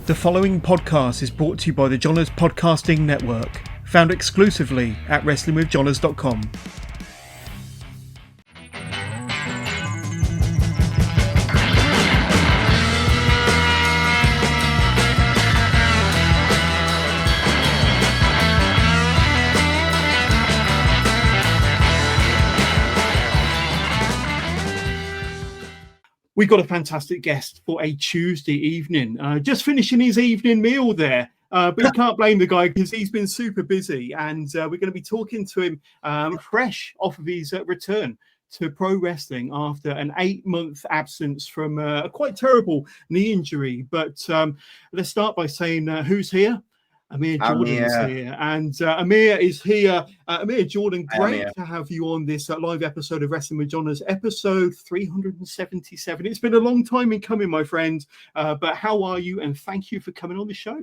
The following podcast is brought to you by the Johners Podcasting Network, found exclusively at WrestlingWithJohners.com. We've got a fantastic guest for a Tuesday evening. Just finishing his evening meal there. But you can't blame the guy because he's been super busy. And we're going to be talking to him fresh off of his return to pro wrestling after an 8-month absence from a quite terrible knee injury. But let's start by saying who's here. AMIR Jordan is here, and AMIR is here. AMIR Jordan, great to have you on this live episode of Wrestling with Johners, episode 377. It's been a long time in coming, my friend, but how are you? And thank you for coming on the show.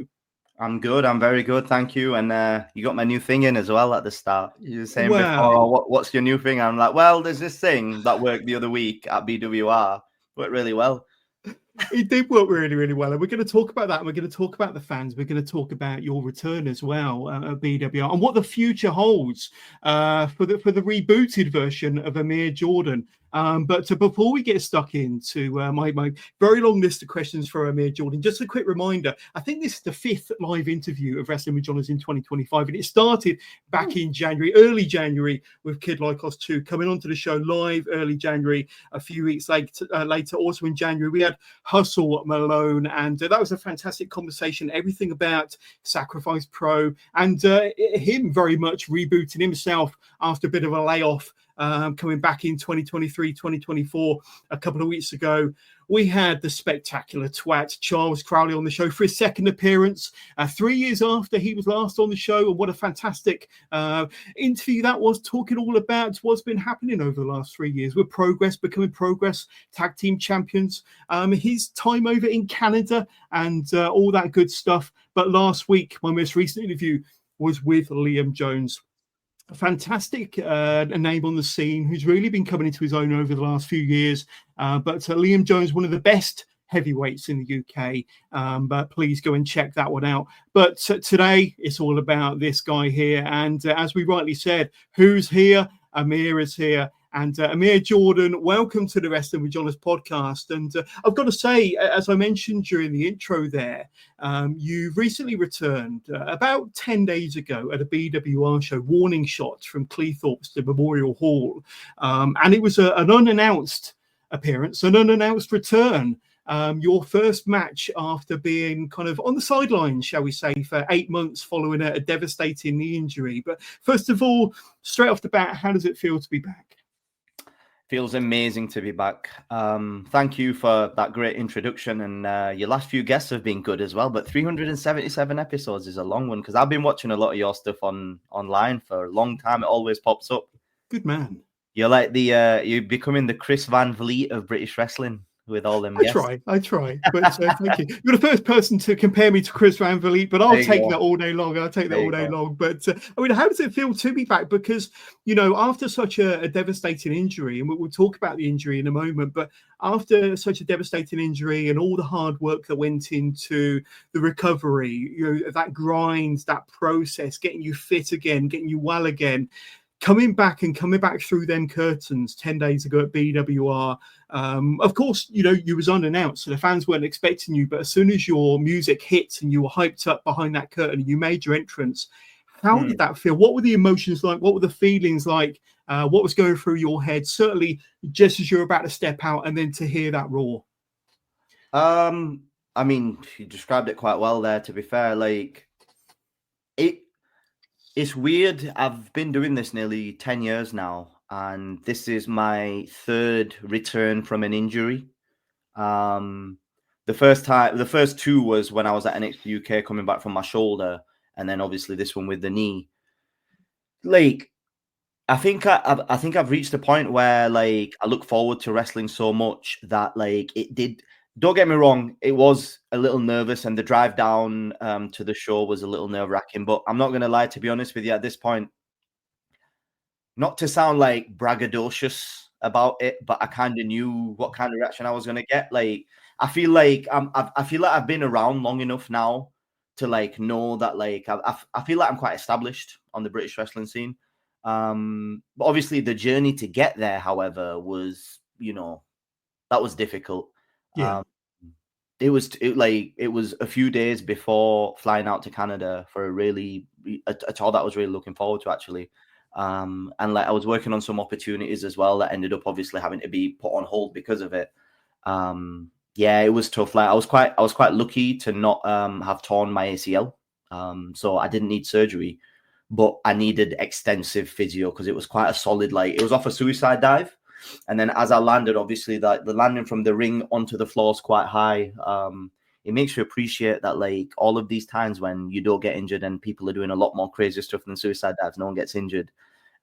I'm good. I'm very good. Thank you. And you got my new thing in as well at the start. You were saying before, oh, what's your new thing? I'm like, well, there's this thing that worked the other week at BWR. Worked really well. It did work really, really well. And we're going to talk about that. And we're going to talk about the fans. We're going to talk about your return as well at BWR and what the future holds for the rebooted version of AMIR Jordan. But before we get stuck into my very long list of questions for AMIR Jordan, just a quick reminder. I think this is the 5th live interview of Wrestling with Johners in 2025. And it started back in January, early January, with Kid Lycos 2 coming onto the show live early January. A few weeks later, also in January, we had Hustle Malone. And that was a fantastic conversation. Everything about Sacrifice Pro and him very much rebooting himself after a bit of a layoff. Coming back in 2023, 2024, a couple of weeks ago, we had the spectacular twat Charles Crowley on the show for his second appearance, 3 years after he was last on the show. And what a fantastic interview that was, talking all about what's been happening over the last 3 years with Progress, becoming Progress tag team champions, his time over in Canada and all that good stuff. But last week, my most recent interview was with Liam Jones. A fantastic name on the scene who's really been coming into his own over the last few years. But Liam Jones, one of the best heavyweights in the UK. But please go and check that one out. But today, it's all about this guy here. And as we rightly said, who's here? AMIR is here. And AMIR Jordan, welcome to the Wrestling with Johners podcast. And I've got to say, as I mentioned during the intro there, you recently returned about 10 days ago at a BWR show, Warning Shots from Cleethorpes to Memorial Hall. And it was an unannounced appearance, an unannounced return. Your first match after being kind of on the sidelines, shall we say, for 8 months following a devastating knee injury. But first of all, straight off the bat, how does it feel to be back? Feels amazing to be back. Thank you for that great introduction. And your last few guests have been good as well. But 377 episodes is a long one because I've been watching a lot of your stuff online for a long time. It always pops up. Good man. You're like you're becoming the Chris Van Vliet of British wrestling. With all them guests. I try. But thank you. You're the first person to compare me to Chris Van Vliet, but I'll take that all day long. But I mean, how does it feel to be back? Because, you know, after such a devastating injury, and we'll talk about the injury in a moment, but after such a devastating injury and all the hard work that went into the recovery, you know, that grind, that process, getting you fit again, getting you well again, coming back through them curtains 10 days ago at BWR. Of course, you know, you was unannounced, so the fans weren't expecting you. But as soon as your music hit and you were hyped up behind that curtain and you made your entrance, how did that feel? What were the emotions like? What were the feelings like? What was going through your head? Certainly, just as you're about to step out and then to hear that roar. I mean, you described it quite well there, to be fair. Like, it's weird. I've been doing this nearly 10 years now, and this is my third return from an injury. The first two was when I was at NXT UK coming back from my shoulder, and then obviously this one with the knee. Like, I think I've reached a point where, like, I look forward to wrestling so much that, like, it did. Don't get me wrong, it was a little nervous, and the drive down to the show was a little nerve-wracking. But I'm not going to lie, to be honest with you, at this point, not to sound like braggadocious about it, but I kind of knew what kind of reaction I was going to get. Like, I feel like I feel like I've been around long enough now to like know that like I feel like I'm quite established on the British wrestling scene. But obviously the journey to get there, however, was, you know, that was difficult. Yeah. It was a few days before flying out to Canada for a tour that I was really looking forward to, actually. And like I was working on some opportunities as well that ended up obviously having to be put on hold because of it. Yeah, it was tough. Like I was quite lucky to not have torn my ACL. So I didn't need surgery, but I needed extensive physio because it was quite a solid, like it was off a suicide dive. And then as I landed, obviously that the landing from the ring onto the floor is quite high. It makes you appreciate that, like all of these times when you don't get injured and people are doing a lot more crazy stuff than suicide dives, no one gets injured.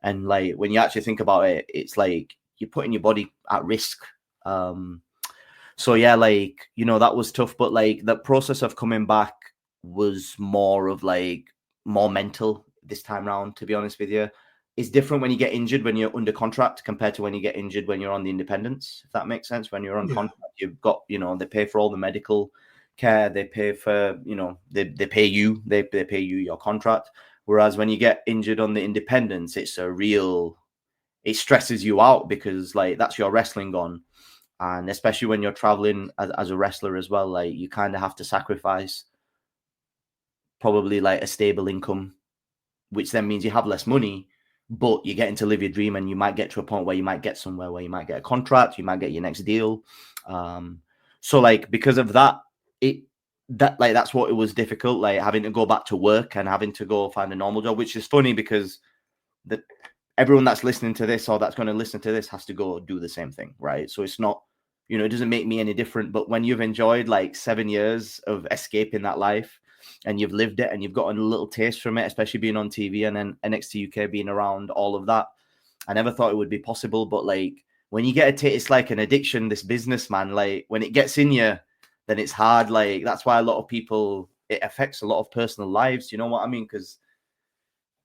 And like when you actually think about it, it's like you're putting your body at risk. So yeah, like, you know, that was tough, but like the process of coming back was more of like more mental this time round, to be honest with you. It's different when you get injured when you're under contract compared to when you get injured when you're on the independents, if that makes sense. When you're on contract, you've got, you know, they pay for all the medical care, they pay for, you know, they pay you, they pay you your contract. Whereas when you get injured on the independents, it's a real, it stresses you out because like that's your wrestling gone. And especially when you're traveling as a wrestler as well, like you kind of have to sacrifice probably like a stable income, which then means you have less money, but you're getting to live your dream, and you might get to a point where you might get somewhere where you might get a contract, you might get your next deal. So like because of that, that's what it was difficult, like having to go back to work and having to go find a normal job, which is funny because that everyone that's listening to this or that's going to listen to this has to go do the same thing, right? So it's not, you know, it doesn't make me any different. But when you've enjoyed like 7 years of escaping that life and you've lived it and you've gotten a little taste from it, especially being on TV and then NXT UK being around all of that, I never thought it would be possible. But like when you get a taste, it's like an addiction, this business, man. Like when it gets in you, then it's hard. Like that's why a lot of people, it affects a lot of personal lives. You know what I mean? Because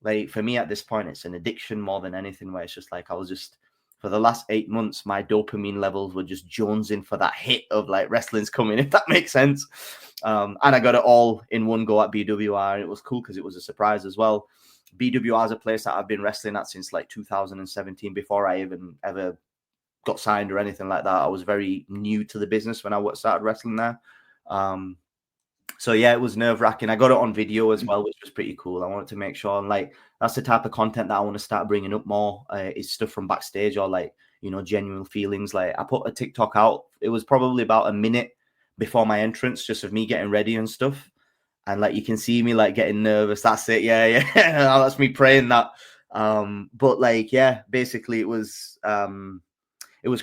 like for me at this point, it's an addiction more than anything, where it's just like I was just, for the last 8 months, my dopamine levels were just jonesing for that hit of like wrestling's coming, if that makes sense. And I got it all in one go at BWR. And it was cool because it was a surprise as well. BWR is a place that I've been wrestling at since like 2017, before I even ever got signed or anything like that. I was very new to the business when I started wrestling there. So yeah, it was nerve-wracking. I got it on video as well, which was pretty cool. I wanted to make sure, and like that's the type of content that I want to start bringing up more, is stuff from backstage or like, you know, genuine feelings. Like I put a TikTok out. It was probably about a minute before my entrance, just of me getting ready and stuff. And like you can see me like getting nervous. That's it. Yeah. That's me praying that. But like, yeah, basically it was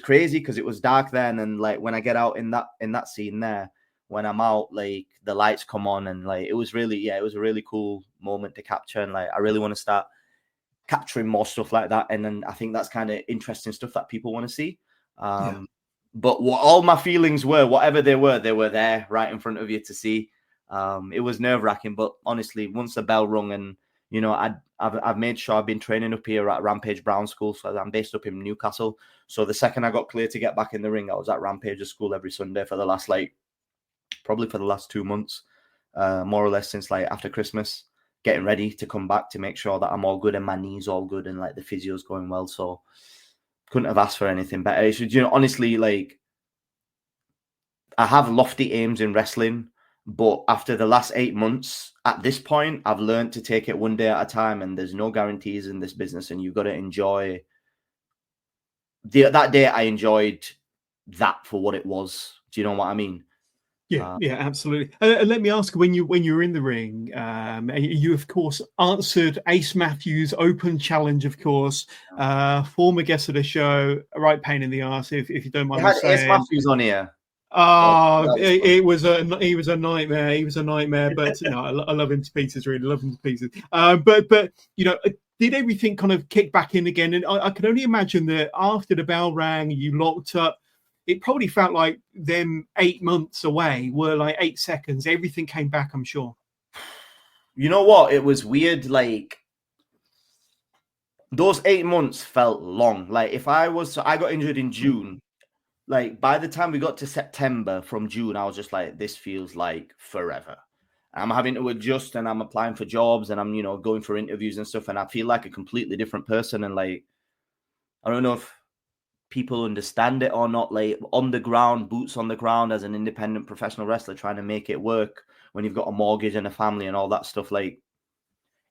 crazy because it was dark then. And like when I get out in that scene there, when I'm out, like the lights come on, and like it was a really cool moment to capture. And like I really want to start capturing more stuff like that. And then I think that's kind of interesting stuff that people want to see. But what all my feelings were, whatever they were there right in front of you to see. It was nerve-wracking, but honestly, once the bell rung, and you know, I've made sure I've been training up here at Rampage Brown School, so I'm based up in Newcastle. So the second I got clear to get back in the ring, I was at Rampage's school every Sunday for the last probably for the last 2 months, more or less since like after Christmas, getting ready to come back to make sure that I'm all good and my knee's all good and like the physio's going well. So couldn't have asked for anything better. It's, you know, honestly, like I have lofty aims in wrestling, but after the last 8 months, at this point, I've learned to take it one day at a time, and there's no guarantees in this business, and you've got to enjoy that day. I enjoyed that for what it was. Do you know what I mean? Yeah, absolutely. Let me ask, when you were in the ring, you of course answered Ace Matthews' open challenge, of course, former guest of the show, a right pain in the ass, if you don't mind me saying. Ace Matthews on here. He was a nightmare. He was a nightmare, but no, I love him to pieces. Really love him to pieces. But you know, did everything kind of kick back in again? And I can only imagine that after the bell rang, you locked up. It probably felt like them 8 months away were like 8 seconds. Everything came back, I'm sure. You know what? It was weird. Like those 8 months felt long. Like if I got injured in June, like by the time we got to September from June, I was just like, this feels like forever. I'm having to adjust and I'm applying for jobs and I'm, going for interviews and stuff. And I feel like a completely different person. And like, I don't know if people understand it or not, like on the ground, boots on the ground as an independent professional wrestler, trying to make it work when you've got a mortgage and a family and all that stuff. Like,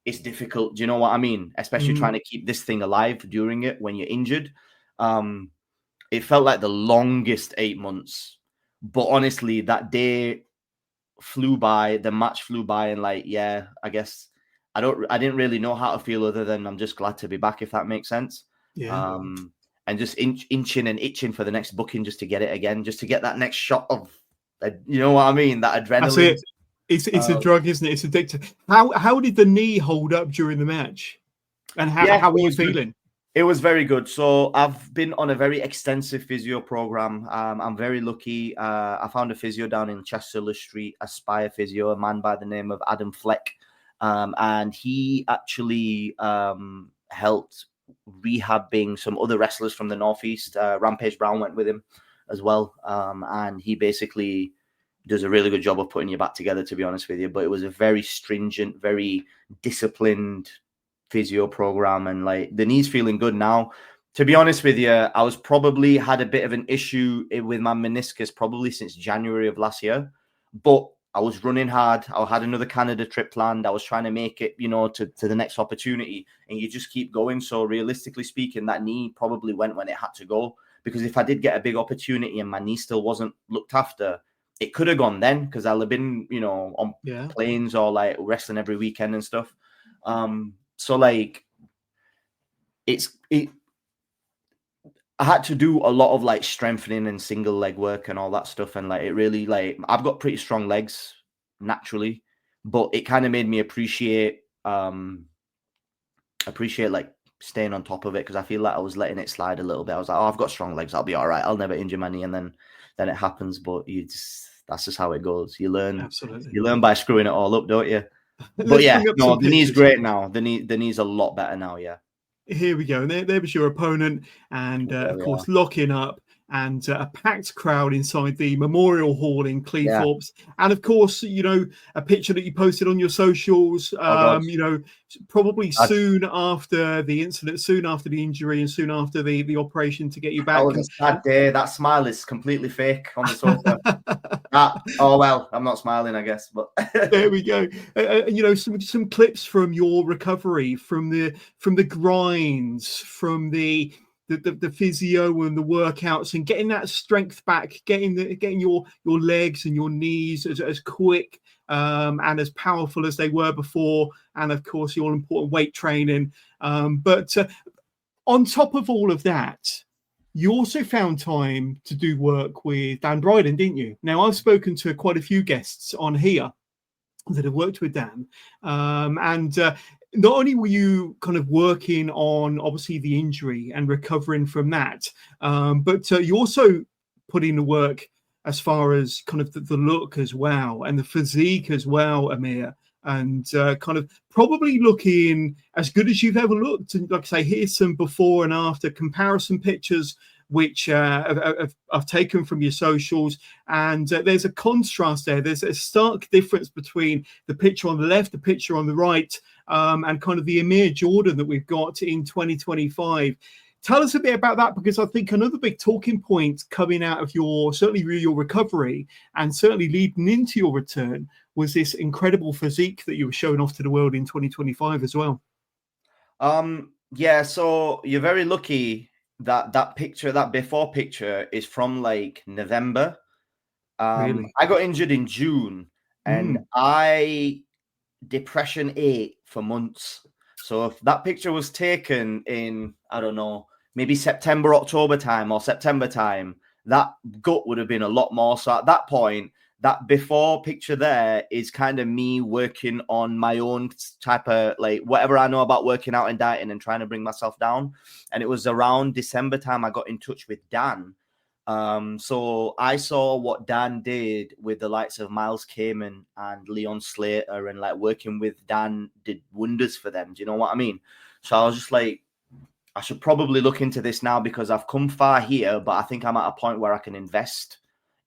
it's difficult. Do you know what I mean? Especially trying to keep this thing alive during it when you're injured. It felt like the longest 8 months, but honestly, that day flew by, the match flew by, and like, yeah, I guess I didn't really know how to feel other than I'm just glad to be back, if that makes sense. Yeah. And just inching and itching for the next booking, just to get it again, just to get that next shot of, you know what I mean, that adrenaline. That's it. It's a drug, isn't it? It's addictive. How did the knee hold up during the match, and how were you feeling? It was very good. So I've been on a very extensive physio program. I'm very lucky. I found a physio down in Chester Street, Aspire Physio, a man by the name of Adam Fleck. And he actually helped rehabbing some other wrestlers from the Northeast. Rampage Brown went with him as well. And he basically does a really good job of putting you back together, to be honest with you. But it was a very stringent, very disciplined physio program, and like the knee's feeling good now. To be honest with you, I was probably had a bit of an issue with my meniscus probably since January of last year, but I was running hard. I had another Canada trip planned. I was trying to make it, to the next opportunity, and you just keep going. So realistically speaking, that knee probably went when it had to go, because if I did get a big opportunity and my knee still wasn't looked after, it could have gone then, because I'll have been, on planes or like wrestling every weekend and stuff. So like I had to do a lot of like strengthening and single leg work and all that stuff. And like, it really, like, I've got pretty strong legs naturally, but it kind of made me appreciate like staying on top of it. Cause I feel like I was letting it slide a little bit. I was like, oh, I've got strong legs. I'll be all right. I'll never injure my knee. And then it happens, but that's just how it goes. You learn by screwing it all up, don't you? But yeah, no, the knee's great now. The knee's a lot better now. Yeah. Here we go. And there was your opponent, and of course, locking up, and a packed crowd inside the Memorial Hall in Cleethorpes. Yeah. And of course, a picture that you posted on your socials, probably soon after the incident, soon after the injury, and soon after the operation to get you back. That was a sad day. That smile is completely fake on the sofa. Oh well, I'm not smiling, I guess, but there we go. Some clips from your recovery, from the grinds, from the physio and the workouts, and getting that strength back, getting your legs and your knees as quick and as powerful as they were before, and of course your important weight training. But on top of all of that, you also found time to do work with Dan Bryden, didn't you? Now, I've spoken to quite a few guests on here that have worked with Dan, and not only were you kind of working on obviously the injury and recovering from that, but you also put in the work as far as kind of the look as well, and the physique as well, AMIR, and kind of probably looking as good as you've ever looked. And like I say, here's some before and after comparison pictures which I've taken from your socials, and there's a contrast there. There's a stark difference between the picture on the left, the picture on the right, and kind of the AMIR Jordan that we've got in 2025. Tell us a bit about that, because I think another big talking point coming out of your recovery, and certainly leading into your return, was this incredible physique that you were showing off to the world in 2025 as well. Yeah, so you're very lucky that picture, that before picture, is from like November. Really? I got injured in June, and I depression ate for months. So if that picture was taken in, I don't know, maybe September, October time, or September time, that gut would have been a lot more. So at that point, that before picture there is kind of me working on my own type of, like, whatever I know about working out and dieting and trying to bring myself down. And it was around December time I got in touch with Dan. So I saw what Dan did with the likes of Miles Kamen and Leon Slater, and like working with Dan did wonders for them. Do you know what I mean? So I was just like, I should probably look into this now because I've come far here, but I think I'm at a point where I can invest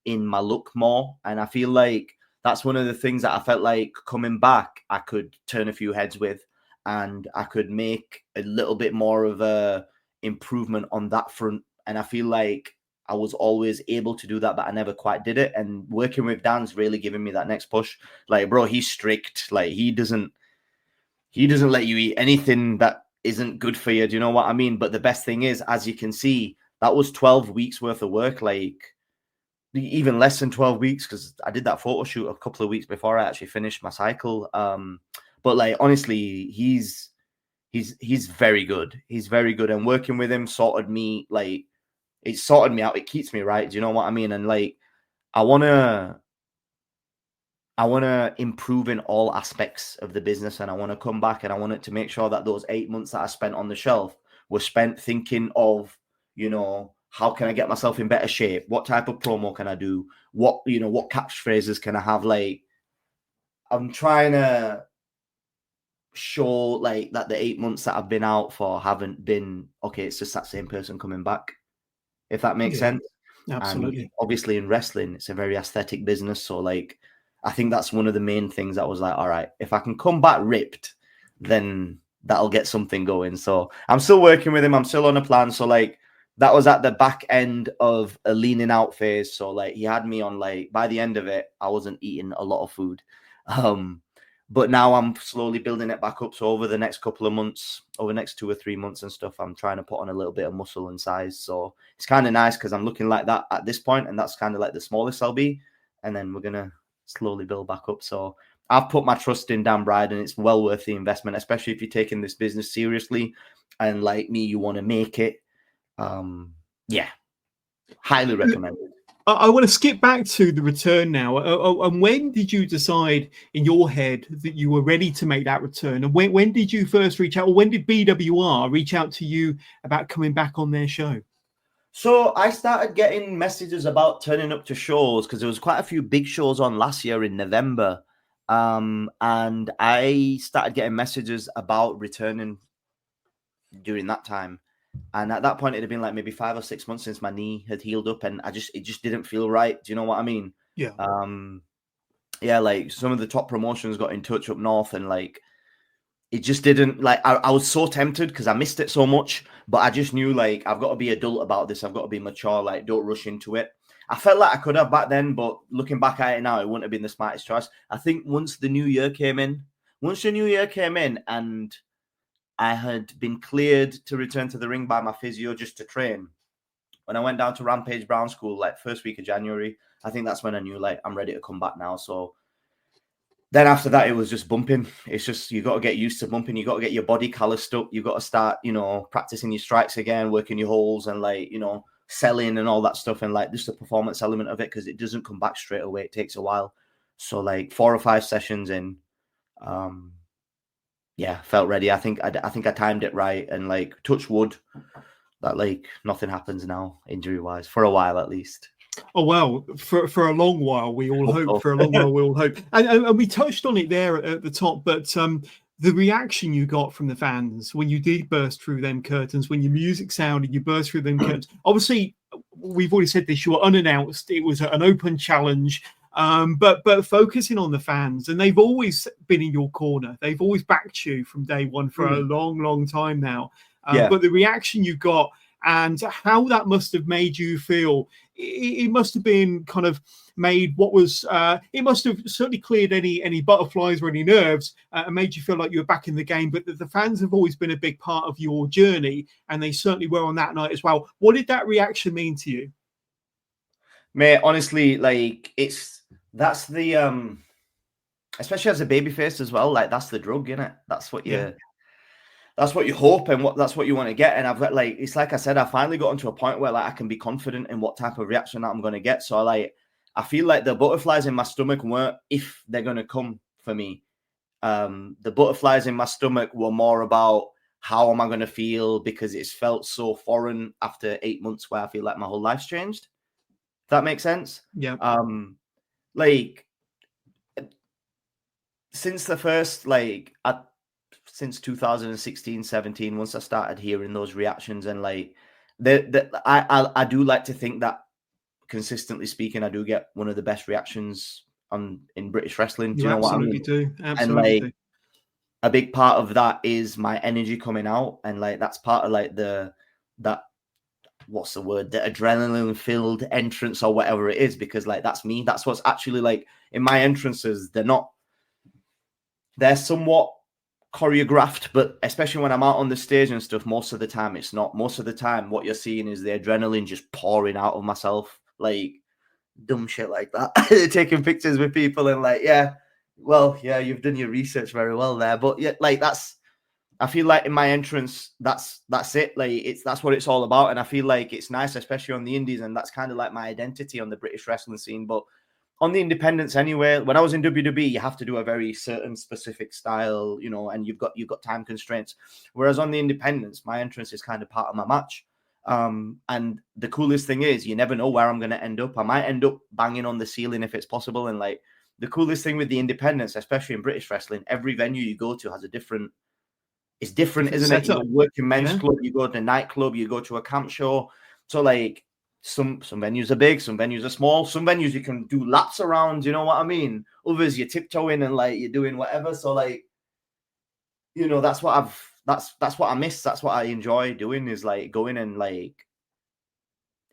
in my look more. And I feel like that's one of the things that I felt like coming back, I could turn a few heads with, and I could make a little bit more of a improvement on that front. And I feel like I was always able to do that, but I never quite did it. And working with Dan's really giving me that next push. Like, bro, he's strict. Like, he doesn't let you eat anything that isn't good for you. Do you know what I mean? But the best thing is, as you can see, that was 12 weeks worth of work. Like, even less than 12 weeks, because I did that photo shoot a couple of weeks before I actually finished my cycle. But like, honestly, he's very good. He's very good. And working with him sorted me, like, it sorted me out. It keeps me right. Do you know what I mean? And like, I want to improve in all aspects of the business, and I want to come back and I wanted to make sure that those 8 months that I spent on the shelf were spent thinking of, how can I get myself in better shape? What type of promo can I do? What catchphrases can I have? Like, I'm trying to show like that the 8 months that I've been out for haven't been, okay, it's just that same person coming back, if that makes sense. Absolutely. And obviously in wrestling, it's a very aesthetic business. So like, I think that's one of the main things that was like, all right, if I can come back ripped, then that'll get something going. So I'm still working with him. I'm still on a plan. So like, that was at the back end of a leaning out phase. So like, he had me on, like, by the end of it, I wasn't eating a lot of food. But now I'm slowly building it back up. So over the next couple of months, over the next 2 or 3 months and stuff, I'm trying to put on a little bit of muscle and size. So it's kind of nice because I'm looking like that at this point, and that's kind of like the smallest I'll be. And then we're going to slowly build back up. So I've put my trust in Dan Bride, and it's well worth the investment, especially if you're taking this business seriously. And like me, you want to make it. Yeah, highly recommended. I want to skip back to the return now. And when did you decide in your head that you were ready to make that return? And when did you first reach out, or when did BWR reach out to you about coming back on their show? So I started getting messages about turning up to shows because there was quite a few big shows on last year in November. And I started getting messages about returning during that time. And at that point, it had been like maybe 5 or 6 months since my knee had healed up, and it just didn't feel right. Do you know what I mean? Yeah. Yeah, like some of the top promotions got in touch up north, and like it just didn't, like, I was so tempted because I missed it so much, but I just knew, like, I've got to be adult about this. I've got to be mature. Like, don't rush into it. I felt like I could have back then, but looking back at it now, it wouldn't have been the smartest choice. I think once the new year came in, and I had been cleared to return to the ring by my physio just to train, when I went down to Rampage Brown School, like first week of January, I think that's when I knew, like, I'm ready to come back now. So then after that, it was just bumping. It's just, you got to get used to bumping. You got to get your body calloused up. You got to start, practicing your strikes again, working your holds, and like, selling and all that stuff, and like just the performance element of it, because it doesn't come back straight away. It takes a while. So like 4 or 5 sessions in, yeah, felt ready. I think I timed it right, and like, touch wood, that like nothing happens now injury wise for a while at least. Oh well, for a long while we all hope. For a long while we all hope, and we touched on it there at the top. But the reaction you got from the fans when you did burst through them curtains, when your music sounded, you burst through them curtains. Obviously, we've already said this: you were unannounced. It was an open challenge. But focusing on the fans, and they've always been in your corner. They've always backed you from day one for a long time now. But the reaction you got, and how that must have made you feel, it must have been kind of made what was, it must have certainly cleared any butterflies or any nerves, and made you feel like you were back in the game. But the fans have always been a big part of your journey, and they certainly were on that night as well. What did that reaction mean to you? Mate, honestly, like, that's the, especially as a babyface as well, like, that's the drug, innit? That's what that's what you hope, and that's what you want to get. And I've got, like, it's like I said, I finally gotten to a point where, like, I can be confident in what type of reaction that I'm going to get. So like, I feel like the butterflies in my stomach weren't if they're going to come for me. The butterflies in my stomach were more about how am I going to feel, because it's felt so foreign after 8 months where I feel like my whole life's changed. If that makes sense? Yeah. Like, since the first, like, since 2016, 17, once I started hearing those reactions, and like I do like to think that, consistently speaking, I do get one of the best reactions in British wrestling. Do You you know what I absolutely mean? do. And Absolutely like do. a big part of that is my energy coming out, and like that's part of like that what's the word, the adrenaline filled entrance or whatever it is, because like that's me. That's what's actually like in my entrances. They're somewhat choreographed, but especially when I'm out on the stage and stuff, most of the time it's not. Most of the time what you're seeing is the adrenaline just pouring out of myself, like dumb shit like that. Taking pictures with people and like, yeah, well, yeah, you've done your research very well there. But yeah, like I feel like in my entrance, that's it. Like that's what it's all about. And I feel like it's nice, especially on the indies, and that's kind of like my identity on the British wrestling scene. But on the independents anyway, when I was in WWE, you have to do a very certain specific style, you know, and you've got time constraints. Whereas on the independents, my entrance is kind of part of my match. And the coolest thing is you never know where I'm going to end up. I might end up banging on the ceiling if it's possible. And like the coolest thing with the independents, especially in British wrestling, every venue you go to has it's different, isn't it? You Setup. work in men's club, you go to a nightclub, you go to a camp show. So like some venues are big, some venues are small, some venues you can do laps around, you know what I mean? Others you're tiptoeing and like you're doing whatever. So like, you know, that's what I miss. That's what I enjoy doing, is like going and like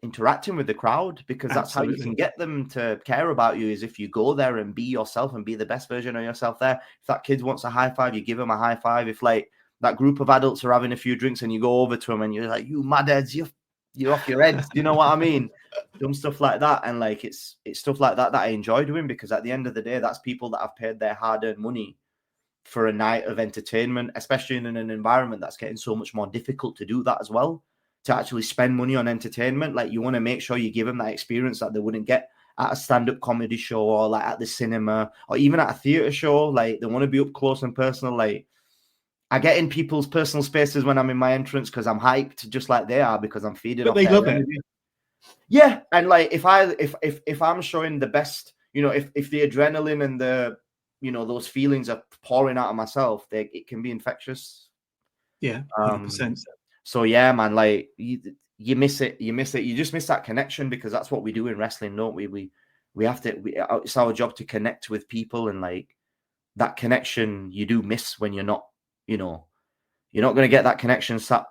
interacting with the crowd, because that's how you Absolutely. can get them to care about you, is if you go there and be yourself and be the best version of yourself there. If that kid wants a high five, you give him a high five. If like that group of adults are having a few drinks and you go over to them and you're like, you mad heads, you're off your heads. You know what I mean? Dumb stuff like that. And like it's stuff like that I enjoy doing, because at the end of the day, that's people that have paid their hard-earned money for a night of entertainment, especially in an environment that's getting so much more difficult to do that as well, to actually spend money on entertainment. Like you want to make sure you give them that experience that they wouldn't get at a stand-up comedy show or like at the cinema or even at a theater show. Like they want to be up close and personal. Like I get in people's personal spaces when I'm in my entrance because I'm hyped just like they are, because I'm feeding But off they their love it. energy. Yeah. And like if I'm showing the best, you know, if the adrenaline and the, you know, those feelings are pouring out of myself, it can be infectious. Yeah, 100%. So yeah, man, like you miss it. You just miss that connection, because that's what we do in wrestling, don't we? We have to. It's our job to connect with people, and like that connection you do miss when you're not. You know, you're not going to get that connection sat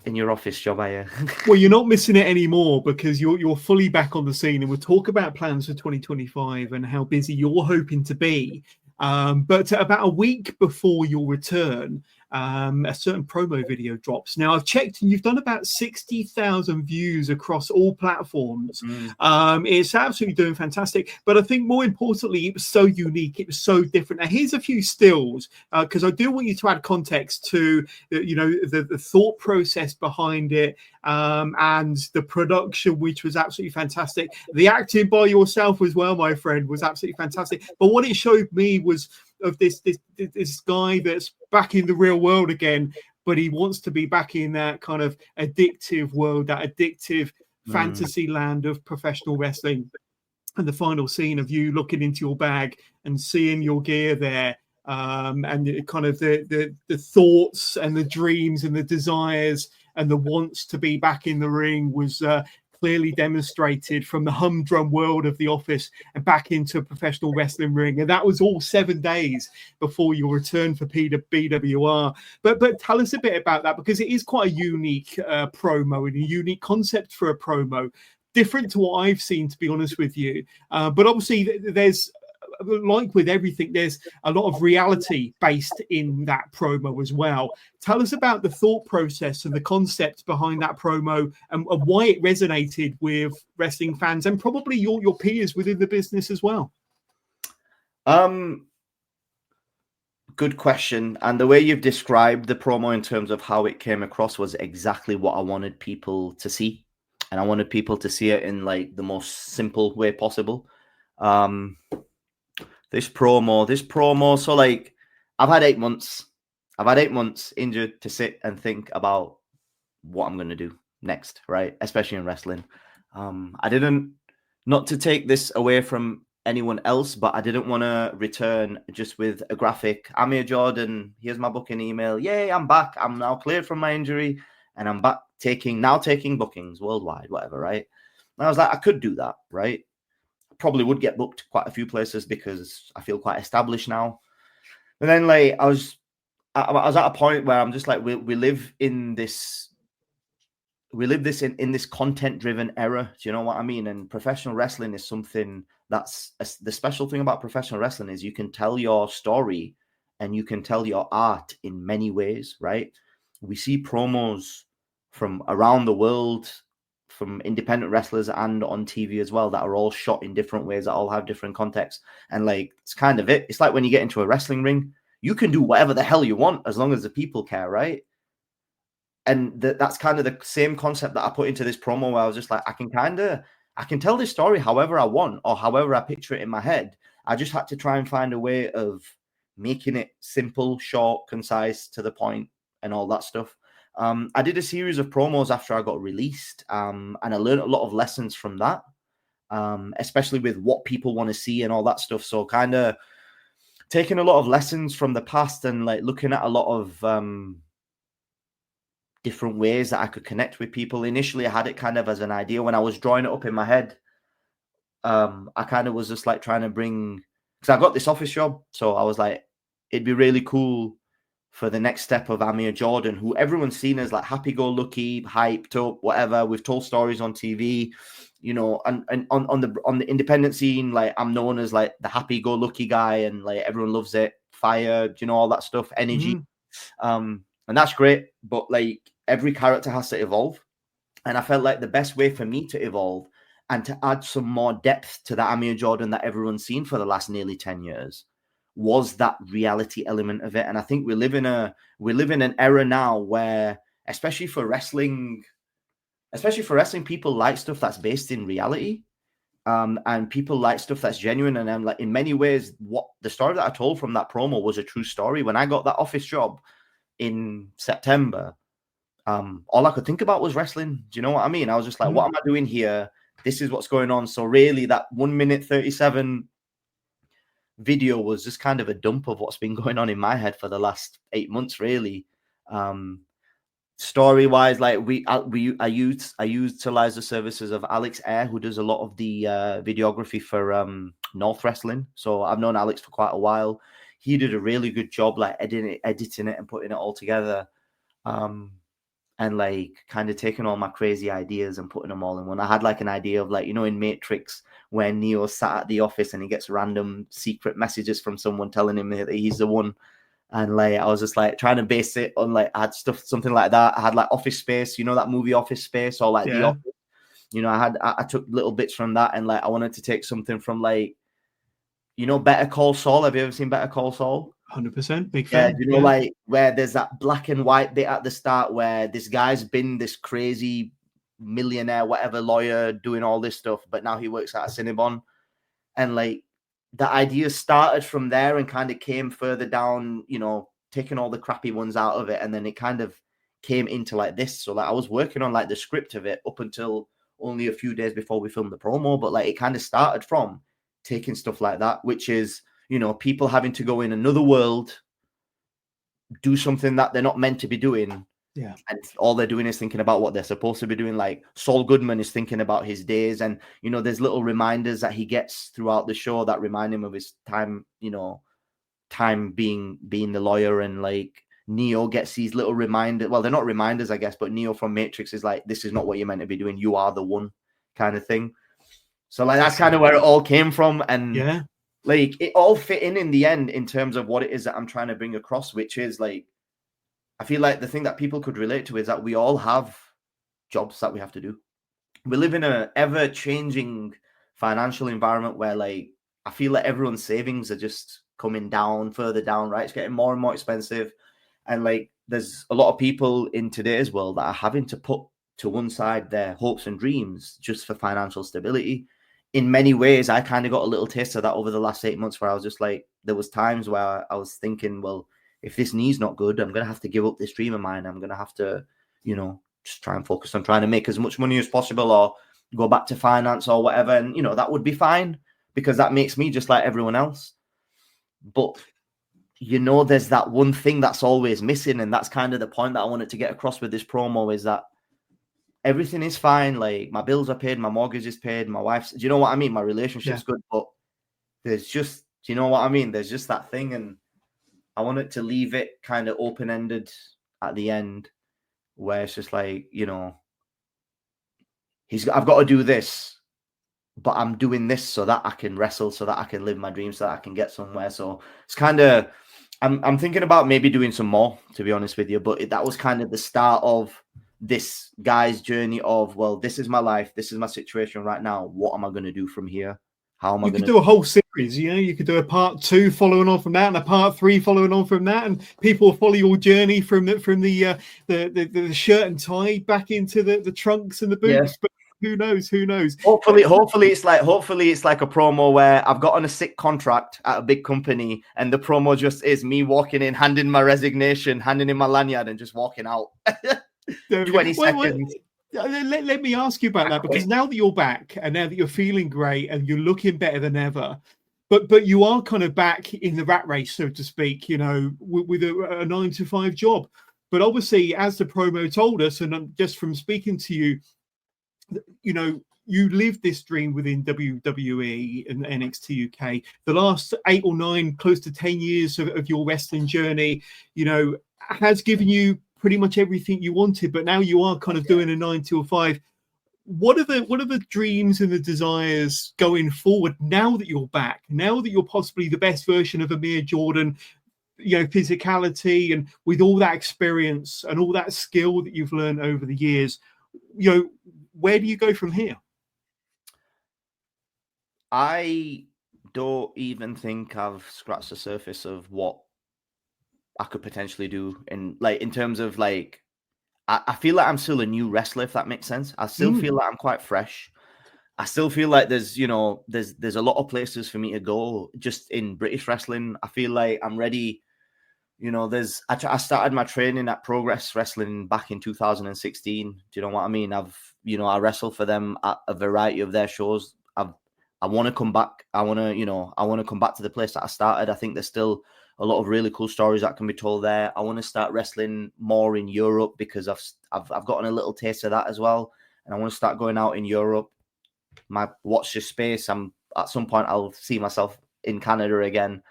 in your office job, are you? Well, you're not missing it anymore, because you're fully back on the scene, and we'll talk about plans for 2025 and how busy you're hoping to be. But about a week before your return, a certain promo video drops. Now, I've checked, and you've done about 60,000 views across all platforms. It's absolutely doing fantastic. But I think more importantly, it was so unique. It was so different. Now, here's a few stills, because I do want you to add context to, you know, the thought process behind it, and the production, which was absolutely fantastic. The acting by yourself as well, my friend, was absolutely fantastic. But what it showed me was of this guy that's back in the real world again, but he wants to be back in that kind of addictive world, that addictive fantasy land of professional wrestling. And the final scene of you looking into your bag and seeing your gear there, and kind of the thoughts and the dreams and the desires and the wants to be back in the ring was clearly demonstrated from the humdrum world of the office and back into a professional wrestling ring. And that was all 7 days before your return for BWR. But tell us a bit about that, because it is quite a unique promo and a unique concept for a promo. Different to what I've seen, to be honest with you. But obviously there's, like with everything, there's a lot of reality based in that promo as well. Tell us about the thought process and the concept behind that promo, and why it resonated with wrestling fans and probably your peers within the business as well. Good question. And the way you've described the promo in terms of how it came across was exactly what I wanted people to see. And I wanted people to see it in like the most simple way possible. This promo. So like I've had 8 months. I've had 8 months injured to sit and think about what I'm going to do next, right? Especially in wrestling. I didn't, not to take this away from anyone else, but I didn't want to return just with a graphic. AMIR Jordan, here's my booking email. Yay, I'm back. I'm now cleared from my injury and I'm back taking bookings worldwide, whatever, right? And I was like, I could do that, right? Probably would get booked quite a few places because I feel quite established now. And then like I was at a point where I'm just like, we live in this in this content driven era. Do you know what I mean? And professional wrestling is something that's the special thing about professional wrestling is you can tell your story and you can tell your art in many ways, right? We see promos from around the world, from independent wrestlers and on TV as well, that are all shot in different ways, that all have different contexts. And like, it's kind of it. It's like when you get into a wrestling ring, you can do whatever the hell you want as long as the people care, right? And that's kind of the same concept that I put into this promo, where I was just like, I can tell this story however I want or however I picture it in my head. I just had to try and find a way of making it simple, short, concise, to the point, and all that stuff. I did a series of promos after I got released, and I learned a lot of lessons from that, especially with what people want to see and all that stuff. So kind of taking a lot of lessons from the past and like looking at a lot of different ways that I could connect with people. Initially, I had it kind of as an idea when I was drawing it up in my head. I kind of was just like trying to bring, because I got this office job, so I was like, it'd be really cool for the next step of AMIR Jordan, who everyone's seen as like happy-go-lucky, hyped up, whatever. We've told stories on TV, you know, and on the independent scene, like I'm known as like the happy-go-lucky guy, and like everyone loves it, fire, you know, all that stuff, energy. And that's great, but like every character has to evolve. And I felt like the best way for me to evolve and to add some more depth to that AMIR Jordan that everyone's seen for the last nearly 10 years was that reality element of it. And I think we live in an era now where, especially for wrestling, people like stuff that's based in reality. And people like stuff that's genuine. And I'm like, in many ways, what the story that I told from that promo was a true story. When I got that office job in September, all I could think about was wrestling. Do you know what I mean? I was just like, what am I doing here? This is what's going on. So really that 1 minute 37 video was just kind of a dump of what's been going on in my head for the last 8 months, really. Story wise, like I utilize the services of Alex Air, who does a lot of the videography for North Wrestling. So I've known Alex for quite a while. He did a really good job like editing it and putting it all together. And like kind of taking all my crazy ideas and putting them all in one. I had like an idea of like, you know, in Matrix when Neo sat at the office and he gets random secret messages from someone telling him that he's the one. And like I was just like trying to base it on like I had something like that. I had like Office Space, you know, that movie Office Space, or like The Office. You know, I took little bits from that, and like I wanted to take something from like, you know, Better Call Saul. Have you ever seen Better Call Saul? 100%, big fan. Yeah, you know, like where there's that black and white bit at the start where this guy's been this crazy millionaire, whatever, lawyer doing all this stuff, but now he works at a Cinnabon. And like the idea started from there and kind of came further down, you know, taking all the crappy ones out of it. And then it kind of came into like this. So like I was working on like the script of it up until only a few days before we filmed the promo, but like it kind of started from taking stuff like that, which is, you know, people having to go in another world, do something that they're not meant to be doing. Yeah. And all they're doing is thinking about what they're supposed to be doing. Like Saul Goodman is thinking about his days. And, you know, there's little reminders that he gets throughout the show that remind him of his time, you know, time being the lawyer. And like Neo gets these little reminders. Well, they're not reminders, I guess, but Neo from Matrix is like, this is not what you're meant to be doing. You are the one kind of thing. So like, that's kind of where it all came from. And yeah, like it all fit in the end in terms of what it is that I'm trying to bring across, which is like, I feel like the thing that people could relate to is that we all have jobs that we have to do. We live in an ever-changing financial environment where like, I feel like everyone's savings are just coming down, further down, right? It's getting more and more expensive. And like, there's a lot of people in today's world that are having to put to one side their hopes and dreams just for financial stability. In many ways, I kind of got a little taste of that over the last 8 months where I was just like, there was times where I was thinking, well, if this knee's not good, I'm going to have to give up this dream of mine. I'm going to have to, you know, just try and focus on trying to make as much money as possible or go back to finance or whatever. And, you know, that would be fine. because that makes me just like everyone else. But you know, there's that one thing that's always missing, and that's kind of the point that I wanted to get across with this promo, is that everything is fine. Like, my bills are paid, my mortgage is paid, my wife's, do you know what I mean? My relationship's good, but there's just, do you know what I mean? There's just that thing, and I wanted to leave it kind of open-ended at the end, where it's just like, you know, I've got to do this, but I'm doing this so that I can wrestle, so that I can live my dreams, so that I can get somewhere. So it's kind of, I'm thinking about maybe doing some more, to be honest with you. But that was kind of the start of this guy's journey of, well, this is my life, this is my situation right now. What am I going to do from here? How am I going to do a whole series? You know, you could do a part 2 following on from that, and a part 3 following on from that, and people will follow your journey from the shirt and tie back into the trunks and the boots. Yeah. But who knows? Who knows? Hopefully it's like a promo where I've got on a sick contract at a big company, and the promo just is me walking in, handing my resignation, handing in my lanyard, and just walking out. 20 seconds. Let me ask you about that, because now that you're back, and now that you're feeling great, and you're looking better than ever, but you are kind of back in the rat race, so to speak, you know, with a 9-to-5 job. But obviously, as the promo told us, and just from speaking to you, you know, you lived this dream within WWE and NXT UK. The last 8 or 9, close to 10 years of your wrestling journey, you know, has given you pretty much everything you wanted. But now you are kind of doing a 9-to-5. What are the dreams and the desires going forward now that you're back? Now that you're possibly the best version of Amir Jordan, you know, physicality, and with all that experience and all that skill that you've learned over the years, you know, where do you go from here? I don't even think I've scratched the surface of what I could potentially do, in terms of like, I feel like I'm still a new wrestler, if that makes sense. I still feel like I'm quite fresh. I still feel like there's a lot of places for me to go just in British wrestling. I feel like I'm ready. You know, I started my training at Progress Wrestling back in 2016. Do you know what I mean? I wrestle for them at a variety of their shows. I want to come back. I want to come back to the place that I started. I think there's still a lot of really cool stories that can be told there. I want to start wrestling more in Europe, because I've gotten a little taste of that as well, and I want to start going out in Europe. Watch this space. At some point I'll see myself in Canada again.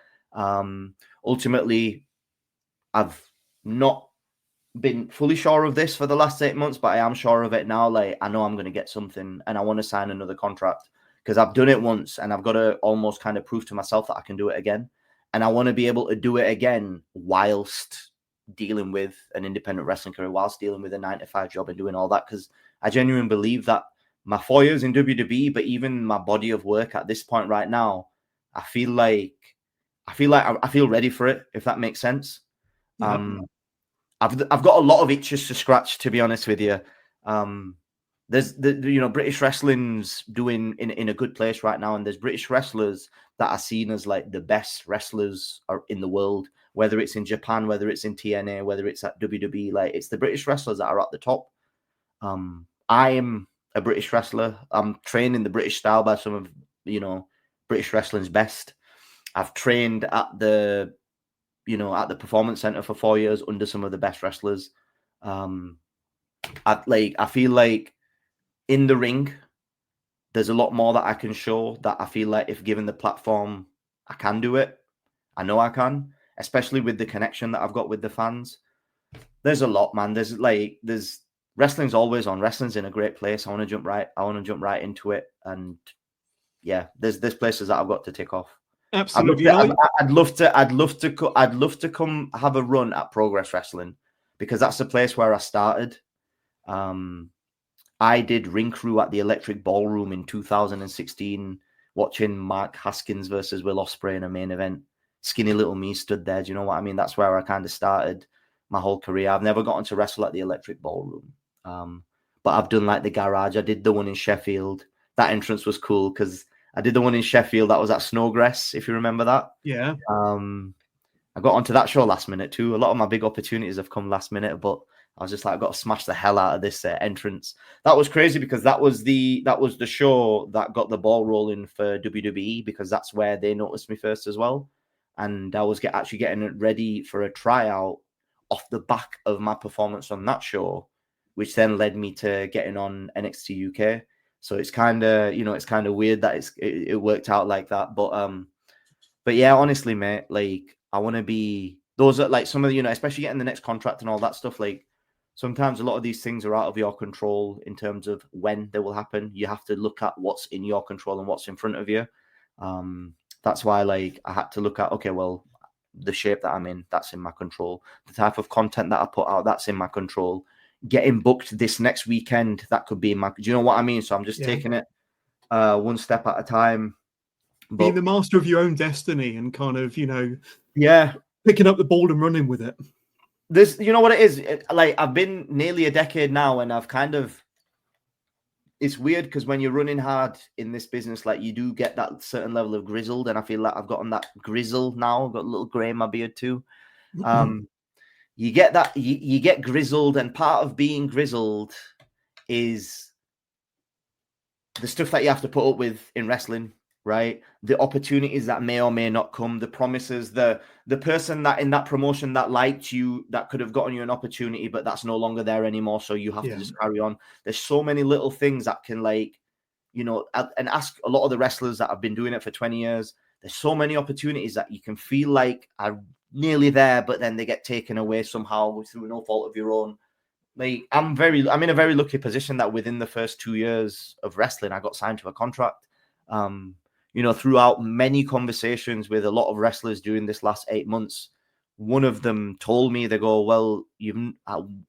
Ultimately, I've not been fully sure of this for the last 8 months, but I am sure of it now. Like, I know I'm going to get something, and I want to sign another contract, because I've done it once, and I've got to almost kind of prove to myself that I can do it again. And I want to be able to do it again whilst dealing with an independent wrestling career, whilst dealing with a 9-to-5 job and doing all that. Because I genuinely believe that my 4 years in WWE, but even my body of work at this point right now, I feel ready for it, if that makes sense. Yeah. I've got a lot of itches to scratch, to be honest with you. There's British wrestling's doing in a good place right now, and there's British wrestlers that are seen as like the best wrestlers in the world, whether it's in Japan, whether it's in TNA, whether it's at WWE. Like, it's the British wrestlers that are at the top. I am a British wrestler. I'm trained in the British style by some of British wrestling's best. I've trained at the Performance Center for 4 years under some of the best wrestlers. I feel like in the ring, there's a lot more that I can show, that I feel like if given the platform, I can do it. I know I can, especially with the connection that I've got with the fans. There's a lot, man. There's wrestling's always on. Wrestling's in a great place. I want to jump right into it. And yeah, there's places that I've got to tick off. Absolutely. I'd love to come have a run at Progress Wrestling, because that's the place where I started. I did ring crew at the Electric Ballroom in 2016, watching Mark Haskins versus Will Ospreay in a main event. Skinny little me stood there. Do you know what I mean? That's where I kind of started my whole career. I've never gotten to wrestle at the Electric Ballroom, but I've done like the Garage. I did the one in Sheffield. That entrance was cool, because I did the one in Sheffield that was at Snowgrass, if you remember that. Yeah. I got onto that show last minute too. A lot of my big opportunities have come last minute, but I was just like, I got to smash the hell out of this entrance. That was crazy because that was the show that got the ball rolling for WWE, because that's where they noticed me first as well. And I was actually getting ready for a tryout off the back of my performance on that show, which then led me to getting on NXT UK. So it's kind of, it's kind of weird that it worked out like that. But yeah, honestly, mate, like I want to be those are like some of the, especially getting the next contract and all that stuff. Like sometimes a lot of these things are out of your control in terms of when they will happen. You have to look at what's in your control and what's in front of you. That's why, like, I had to look at, okay, well, the shape that I'm in, that's in my control. The type of content that I put out, that's in my control. Getting booked this next weekend, that could be in my, do you know what I mean? So I'm just taking it one step at a time. But being the master of your own destiny and kind of, yeah, picking up the ball and running with it. This, you know what it is? Like, I've been nearly a decade now, and I've kind of, it's weird because when you're running hard in this business, like you do get that certain level of grizzled, and I feel like I've gotten that grizzle now. I've got a little gray in my beard too. You get that, you get grizzled, and part of being grizzled is the stuff that you have to put up with in wrestling, right? The opportunities that may or may not come, the promises, the person that in that promotion that liked you, that could have gotten you an opportunity, but that's no longer there anymore. So you have to just carry on. There's so many little things that can, like, and ask a lot of the wrestlers that have been doing it for 20 years. There's so many opportunities that you can feel like are nearly there, but then they get taken away somehow through no fault of your own. Like, I'm in a very lucky position that within the first 2 years of wrestling, I got signed to a contract. Throughout many conversations with a lot of wrestlers during this last 8 months, one of them told me, they go, well,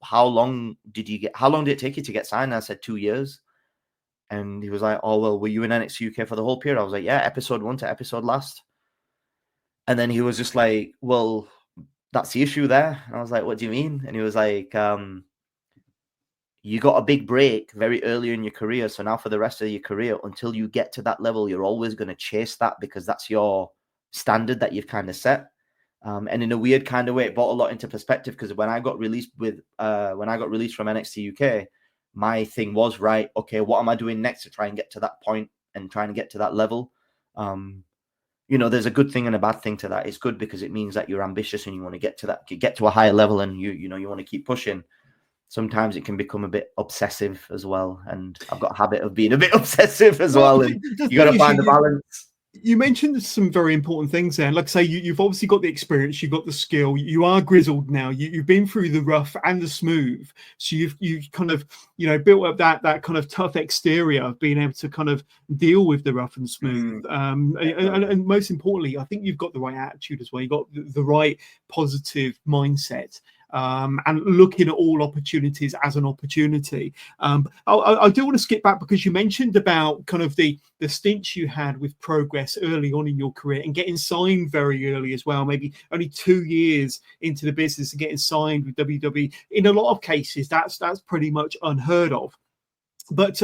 how long did it take you to get signed? And I said 2 years. And he was like, oh, well, were you in NXT UK for the whole period? I was like, yeah, episode 1 to episode last. And then he was just like, well, that's the issue there. And I was like, what do you mean? And he was like, you got a big break very early in your career. So now for the rest of your career, until you get to that level, you're always going to chase that because that's your standard that you've kind of set. And in a weird kind of way, it brought a lot into perspective, because when I got released from NXT UK, my thing was, right, okay, what am I doing next to try and get to that point and trying to get to that level? There's a good thing and a bad thing to that. It's good because it means that you're ambitious and you want to get to a higher level, and you want to keep pushing. Sometimes it can become a bit obsessive as well. And I've got a habit of being a bit obsessive as well. And you got to find the balance. You mentioned some very important things there. Like I say, you've obviously got the experience, you've got the skill, you are grizzled now. You've been through the rough and the smooth. So you've kind of, built up that kind of tough exterior of being able to kind of deal with the rough and smooth. And most importantly, I think you've got the right attitude as well. You've got the right positive mindset. And looking at all opportunities as an opportunity. I do want to skip back because you mentioned about kind of the stints you had with Progress early on in your career and getting signed very early as well, maybe only 2 years into the business and getting signed with WWE. In a lot of cases, that's pretty much unheard of. But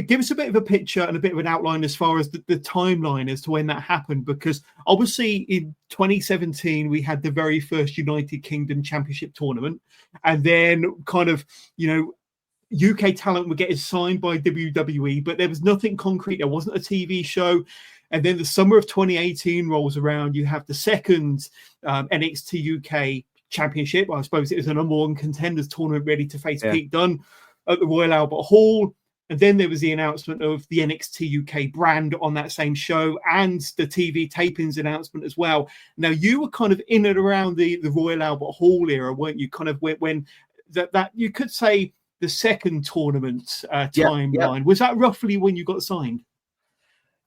give us a bit of a picture and a bit of an outline as far as the timeline as to when that happened, because obviously in 2017 we had the very first United Kingdom Championship tournament, and then kind of, UK talent were getting signed by WWE, but there was nothing concrete. There wasn't a TV show. And then the summer of 2018 rolls around. You have the second NXT UK Championship. I suppose it was a number one contenders tournament ready to face Pete Dunne at the Royal Albert Hall. And then there was the announcement of the NXT UK brand on that same show, and the TV tapings announcement as well. Now, you were kind of in and around the Royal Albert Hall era, weren't you? Kind of when that you could say the second tournament timeline. Was that roughly when you got signed?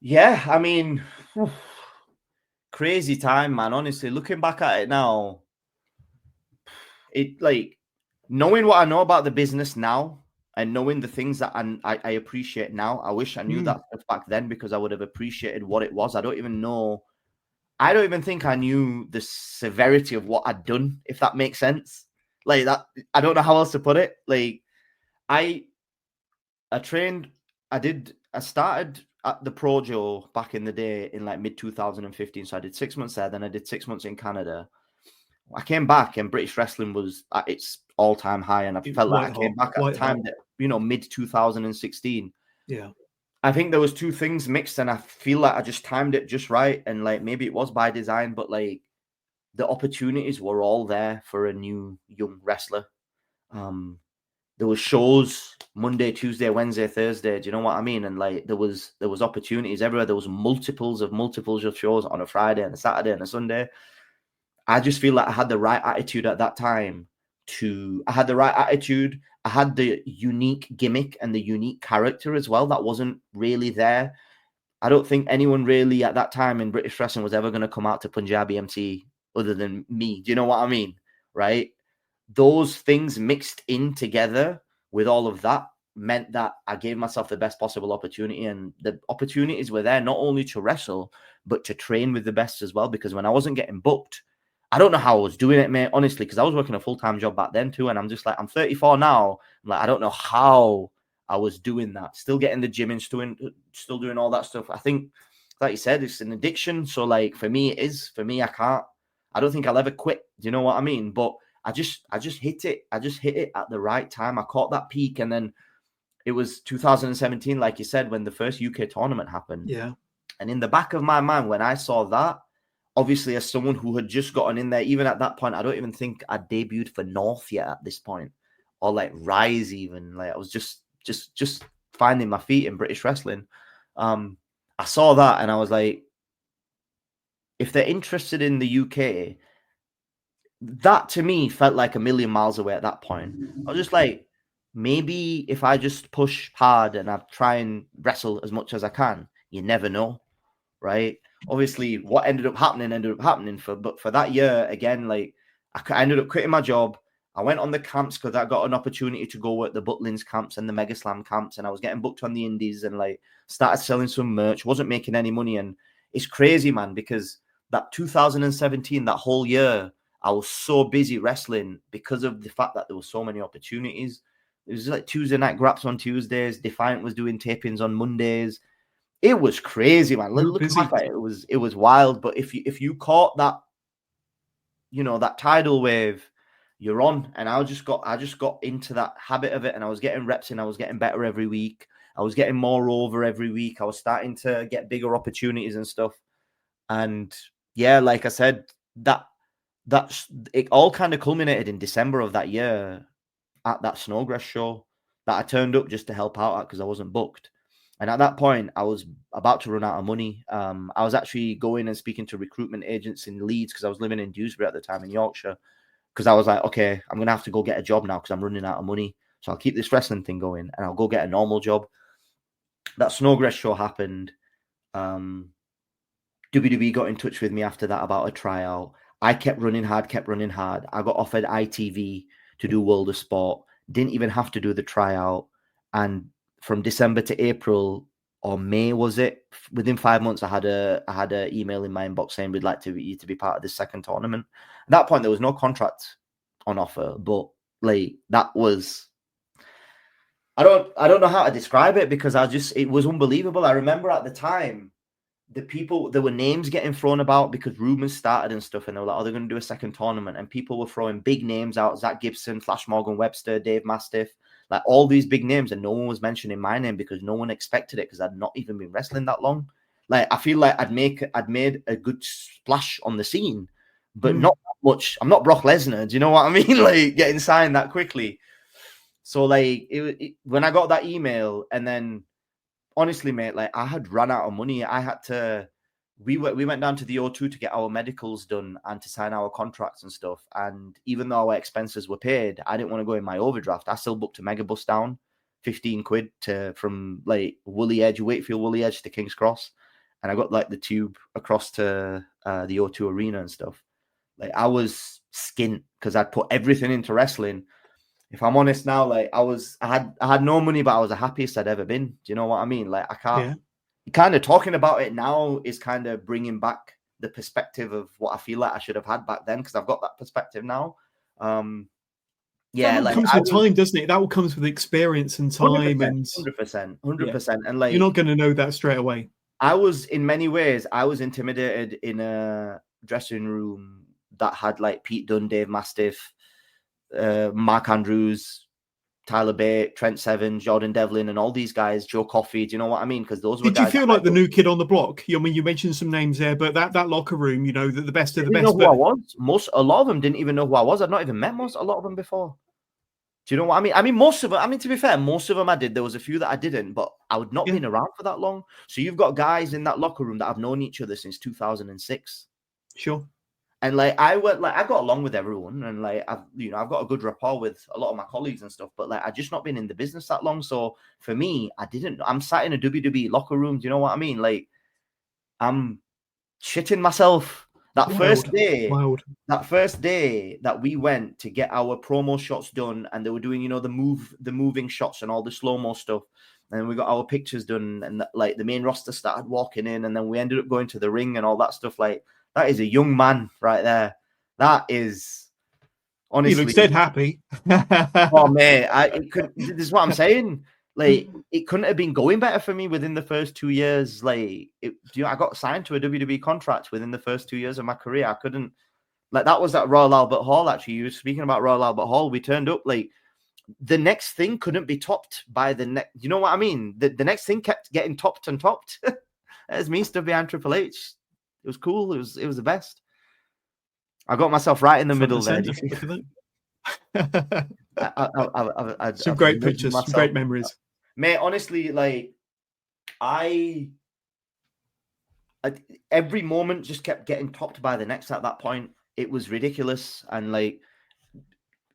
Yeah, I mean, crazy time, man. Honestly, looking back at it now, it, like, knowing what I know about the business now, and knowing the things that I appreciate now, I wish I knew that stuff back then, because I would have appreciated what it was. I don't even think I knew the severity of what I'd done, if that makes sense. Like that, I don't know how else to put it. Like, I started at the Projo back in the day in like mid 2015. So I did 6 months there, then I did 6 months in Canada. I came back and British wrestling was at its all-time high, and I felt like I came back at the time that, mid 2016. Yeah. I think there was two things mixed, and I feel like I just timed it just right, and like maybe it was by design, but like the opportunities were all there for a new young wrestler. There was shows Monday, Tuesday, Wednesday, Thursday. Do you know what I mean? And like there was opportunities everywhere. There was multiples of shows on a Friday and a Saturday and a Sunday. I just feel like I had the right attitude at that time. I had the unique gimmick and the unique character as well that wasn't really there. I don't think anyone really at that time in British wrestling was ever going to come out to Punjabi MC other than me. Do you know what I mean? Right? Those things mixed in together with all of that meant that I gave myself the best possible opportunity, and the opportunities were there not only to wrestle, but to train with the best as well. Because when I wasn't getting booked, I don't know how I was doing it, mate, honestly, because I was working a full-time job back then too. And I'm just like, I'm 34 now. I'm like, I don't know how I was doing that. Still getting the gym and still doing all that stuff. I think, like you said, it's an addiction. So like for me, I don't think I'll ever quit. Do you know what I mean? But I just hit it. I just hit it at the right time. I caught that peak. And then it was 2017, like you said, when the first UK tournament happened. Yeah. And in the back of my mind, when I saw that, obviously, as someone who had just gotten in there, even at that point, I don't even think I'd debuted for North yet at this point, or like Rise even. Like I was just finding my feet in British wrestling. I saw that and I was like, if they're interested in the UK, that to me felt like a million miles away at that point. I was just like, maybe if I just push hard and I try and wrestle as much as I can, you never know, right? Obviously, what ended up happening for that year again. Like I ended up quitting my job. I went on the camps because I got an opportunity to go work the Butlins camps and the Mega Slam camps, and I was getting booked on the Indies and like started selling some merch. Wasn't making any money, and it's crazy, man, because that 2017, that whole year, I was so busy wrestling because of the fact that there were so many opportunities. It was like Tuesday night graps on Tuesdays. Defiant was doing tapings on Mondays. It was crazy, man. Look back at it. It was wild. But if you caught that, that tidal wave, you're on. And I just got into that habit of it, and I was getting reps in. I was getting better every week. I was getting more over every week. I was starting to get bigger opportunities and stuff. And yeah, like I said, it all kind of culminated in December of that year at that Snowgrass show that I turned up just to help out at because I wasn't booked. And at that point, I was about to run out of money. I was actually going and speaking to recruitment agents in Leeds because I was living in Dewsbury at the time in Yorkshire. Because I was like, okay, I'm going to have to go get a job now because I'm running out of money. So I'll keep this wrestling thing going and I'll go get a normal job. That Snowgrass show happened. WWE got in touch with me after that about a tryout. I kept running hard. I got offered ITV to do World of Sport. Didn't even have to do the tryout. And from December to April or May, was it? Within 5 months, I had a email in my inbox saying we'd like you to be part of this second tournament. At that point, there was no contract on offer, but like that was, I don't know how to describe it because it was unbelievable. I remember at the time, there were names getting thrown about because rumors started and stuff, and they were like, oh, they're going to do a second tournament, and people were throwing big names out: Zach Gibson, Flash Morgan Webster, Dave Mastiff, like all these big names, and no one was mentioning my name because no one expected it because I'd not even been wrestling that long. Like I feel like I'd made a good splash on the scene, but not that much. I'm not Brock Lesnar, do you know what I mean? Like getting signed that quickly. So like when I got that email, and then honestly, mate, like I had run out of money. We went down to the O2 to get our medicals done and to sign our contracts and stuff. And even though our expenses were paid, I didn't want to go in my overdraft. I still booked a mega bus down, 15 quid from like Wakefield Woolly Edge to King's Cross. And I got like the tube across to the O2 arena and stuff. Like I was skint because I'd put everything into wrestling. If I'm honest now, like I had no money, but I was the happiest I'd ever been. Do you know what I mean? Like I can't. Yeah. Kind of talking about it now is kind of bringing back the perspective of what I feel like I should have had back then because I've got that perspective now. Yeah, that comes with time, doesn't it? That will comes with experience and time, 100%. And like you're not going to know that straight away. I was in many ways intimidated in a dressing room that had like Pete Dunne, Dave Mastiff, Mark Andrews, Tyler Bate, Trent Seven, Jordan Devlin, and all these guys, Joe Coffey. Do you know what I mean? Because those were Did you guys. feel like the new kid on the block? I mean, you mentioned some names there, but that locker room, the best of the Didn't best. know who I was. A lot of them didn't even know who I was. I'd not even met a lot of them before. Do you know what I mean? I mean, most of them. I mean, to be fair, most of them I did. There was a few that I didn't, but I would not been around for that long. So you've got guys in that locker room that have known each other since 2006. Sure. And like I got along with everyone, and like I've got a good rapport with a lot of my colleagues and stuff. But like I just not been in the business that long, so for me, I'm sat in a WWE locker room. Do you know what I mean? Like I'm shitting myself. That first day that we went to get our promo shots done, and they were doing the moving shots and all the slow-mo stuff, and we got our pictures done, and like the main roster started walking in, and then we ended up going to the ring and all that stuff. Like that is a young man right there. That is honestly. You look dead happy. Oh man, this is what I'm saying. Like it couldn't have been going better for me within the first 2 years. Like I got signed to a WWE contract within the first 2 years of my career. I couldn't. Like that was at Royal Albert Hall. Actually, you were speaking about Royal Albert Hall. We turned up. Like the next thing couldn't be topped by the next. You know what I mean? The next thing kept getting topped and topped. As me stuff behind Triple H. It was cool. It was the best. I got myself right in the middle there. Some great pictures, some great memories. Mate, honestly, like every moment just kept getting topped by the next at that point. It was ridiculous. And like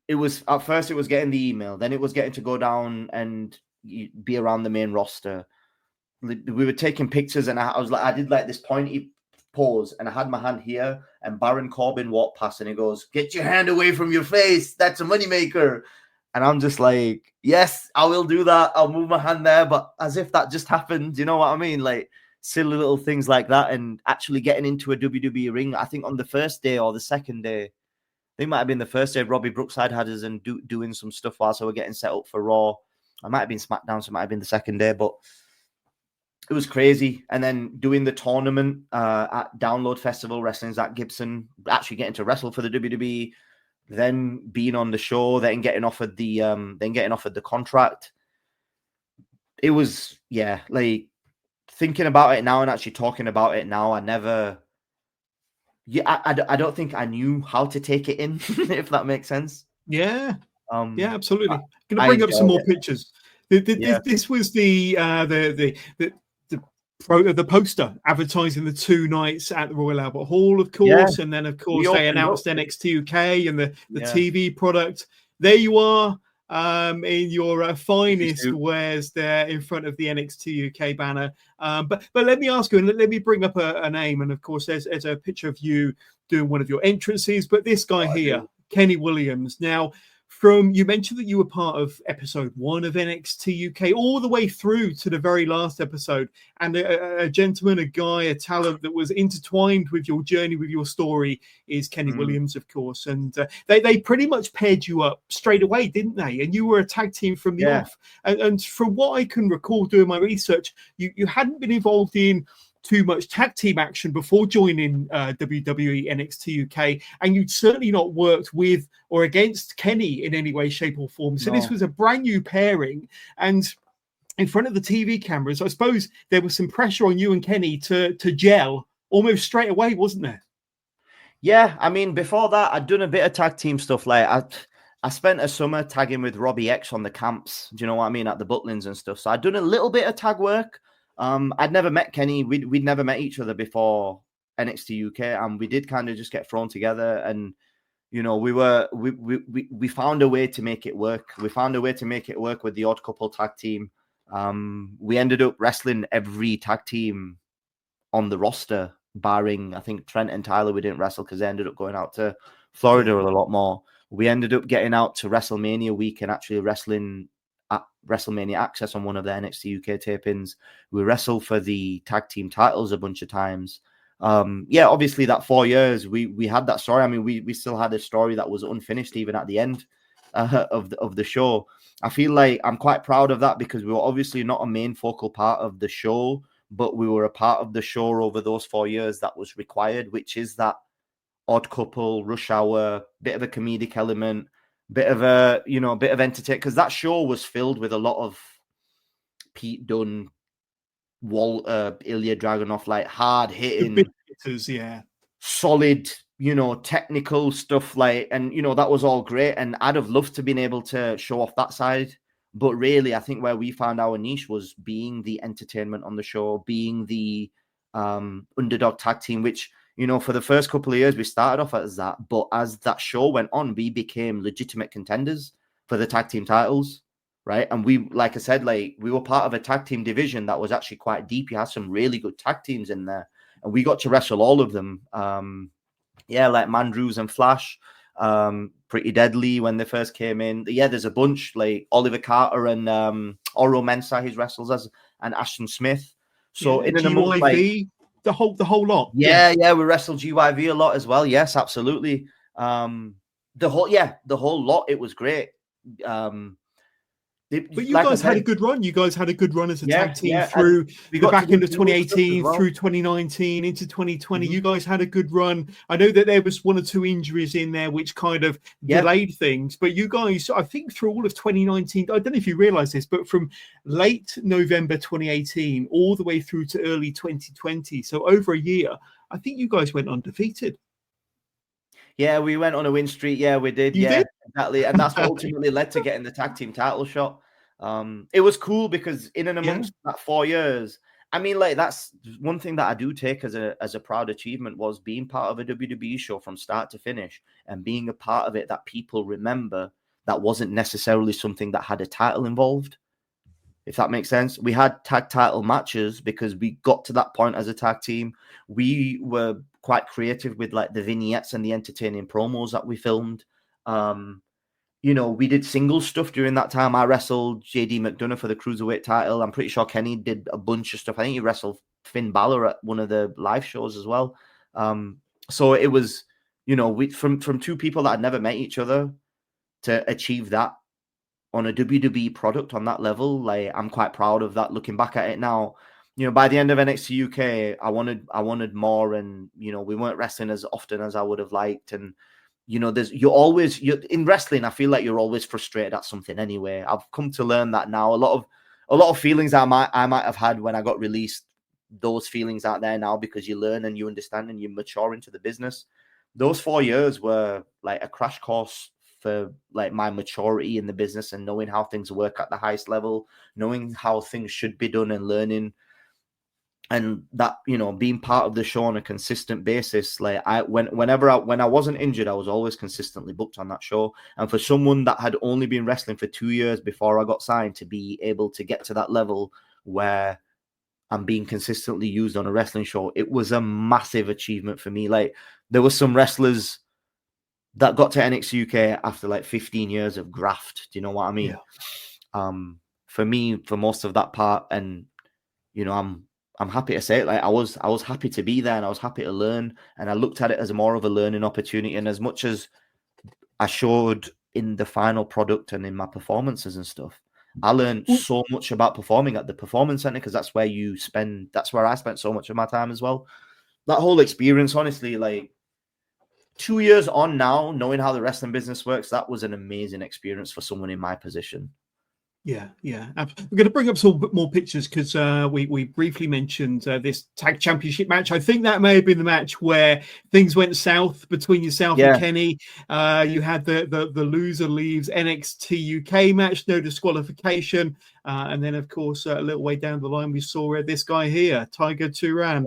it was at first it was getting the email, then it was getting to go down and be around the main roster. We were taking pictures, and I did like this pointy pause, and I had my hand here, and Baron Corbin walked past, and he goes, "Get your hand away from your face. That's a moneymaker." And I'm just like, yes, I will do that. I'll move my hand there, but as if that just happened. You know what I mean? Like silly little things like that, and actually getting into a WWE ring. I think on the first day or the second day, I think it might have been the first day, Robbie Brookside had us and doing some stuff whilst we were getting set up for Raw. I might have been SmackDown, so it might have been the second day, but it was crazy. And then doing the tournament at Download Festival, wrestling Zach Gibson, actually getting to wrestle for the WWE, then being on the show, then getting offered the contract. It was, yeah, like thinking about it now and actually talking about it now, I don't think I knew how to take it in, if that makes sense. Yeah. Yeah, absolutely. I'm going to bring up some more pictures. This was the poster advertising the 2 nights at the Royal Albert Hall, of course, and then of course they announced NXT UK and the TV product. There you are, in your finest wares there in front of the NXT UK banner. But let me ask you, and let me bring up a name, and of course there's a picture of you doing one of your entrances. But this guy here, Kenny Williams. Now, you mentioned that you were part of episode 1 of NXT UK all the way through to the very last episode, and a gentleman, a guy, a talent that was intertwined with your journey, with your story, is Kenny Williams, of course. And they pretty much paired you up straight away, didn't they? And you were a tag team from the off. And from what I can recall doing my research, you hadn't been involved in too much tag team action before joining WWE NXT UK, and you'd certainly not worked with or against Kenny in any way, shape, or form. So this was a brand new pairing, and in front of the TV cameras, I suppose there was some pressure on you and Kenny to gel almost straight away, wasn't there? Yeah, I mean, before that, I'd done a bit of tag team stuff. Like I spent a summer tagging with Robbie X on the camps. Do you know what I mean? At the Butlins and stuff. So I'd done a little bit of tag work. I'd never met Kenny. We'd never met each other before NXT UK, and we did kind of just get thrown together. And we found a way to make it work. We found a way to make it work with the Odd Couple tag team. We ended up wrestling every tag team on the roster, barring I think Trent and Tyler. We didn't wrestle because they ended up going out to Florida a lot more. We ended up getting out to WrestleMania week and actually wrestling at WrestleMania Access on one of the NXT UK tapings. We wrestled for the tag team titles a bunch of times. Obviously that 4 years we had that story. I mean, we still had a story that was unfinished even at the end of the show. I feel like I'm quite proud of that because we were obviously not a main focal part of the show, but we were a part of the show over those 4 years that was required, which is that Odd Couple, Rush Hour, bit of a comedic element, bit of a, bit of entertainment, because that show was filled with a lot of Pete Dunne, Walter, Ilya Dragunov, like hard The hitting, big hitters, yeah. solid, technical stuff, like, and that was all great. And I'd have loved to been able to show off that side. But really, I think where we found our niche was being the entertainment on the show, being the underdog tag team, which, for the first couple of years, we started off as that. But as that show went on, we became legitimate contenders for the tag team titles, right? And we, like I said, like, we were part of a tag team division that was actually quite deep. You had some really good tag teams in there. And we got to wrestle all of them. Like Mandrews and Flash, Pretty Deadly when they first came in. Yeah, there's a bunch, like Oliver Carter and Oro Mensah, he wrestles as, and Ashton Smith. So in and amongst, like, the whole lot. Yeah, we wrestled GYV a lot as well. Yes, absolutely. The whole lot. It was great. But you guys had a good run. You guys had a good run as a tag team through the back end of 2018, through 2019, into 2020. You guys had a good run. I know that there was 1 or 2 injuries in there which kind of delayed things. But you guys, I think through all of 2019, I don't know if you realize this, but from late November 2018 all the way through to early 2020, so over a year, I think you guys went undefeated. Yeah, we went on a win streak. Yeah, we did. You did? Exactly. And that's what ultimately led to getting the tag team title shot. It was cool because in and amongst that 4 years, I mean, like, that's one thing that I do take as a proud achievement, was being part of a WWE show from start to finish and being a part of it that people remember, that wasn't necessarily something that had a title involved, if that makes sense. We had tag title matches because we got to that point as a tag team. We were quite creative with, like, the vignettes and the entertaining promos that we filmed. We did singles stuff during that time. I wrestled JD McDonough for the Cruiserweight title. I'm pretty sure Kenny did a bunch of stuff. I think he wrestled Finn Balor at one of the live shows as well. So it was, from 2 people that had never met each other to achieve that on a WWE product on that level, like, I'm quite proud of that looking back at it now. By the end of NXT UK, I wanted more, and, we weren't wrestling as often as I would have liked. And, you're in wrestling, I feel like you're always frustrated at something anyway. I've come to learn that now. A lot of feelings I might have had when I got released, those feelings out there now, because you learn and you understand and you mature into the business. Those 4 years were like a crash course for, like, my maturity in the business and knowing how things work at the highest level, knowing how things should be done and learning. And that, being part of the show on a consistent basis, like, when I wasn't injured, I was always consistently booked on that show. And for someone that had only been wrestling for 2 years before I got signed to be able to get to that level where I'm being consistently used on a wrestling show, it was a massive achievement for me. Like, there were some wrestlers that got to NXT UK after like 15 years of graft. Do you know what I mean? Yeah. For me, for most of that part, and, I'm happy to say it. Like, I was happy to be there, and I was happy to learn, and I looked at it as more of a learning opportunity. And as much as I showed in the final product and in my performances and stuff, I learned so much about performing at the Performance Center, because that's where I spent so much of my time as well. That whole experience, honestly, like, 2 years on now, knowing how the wrestling business works, that was an amazing experience for someone in my position. Yeah. We're going to bring up some more pictures because we briefly mentioned this tag championship match. I think that may have been the match where things went south between yourself and Kenny. You had the loser leaves NXT UK match, no disqualification. And then, of course, a little way down the line, we saw this guy here, Tiger Turan.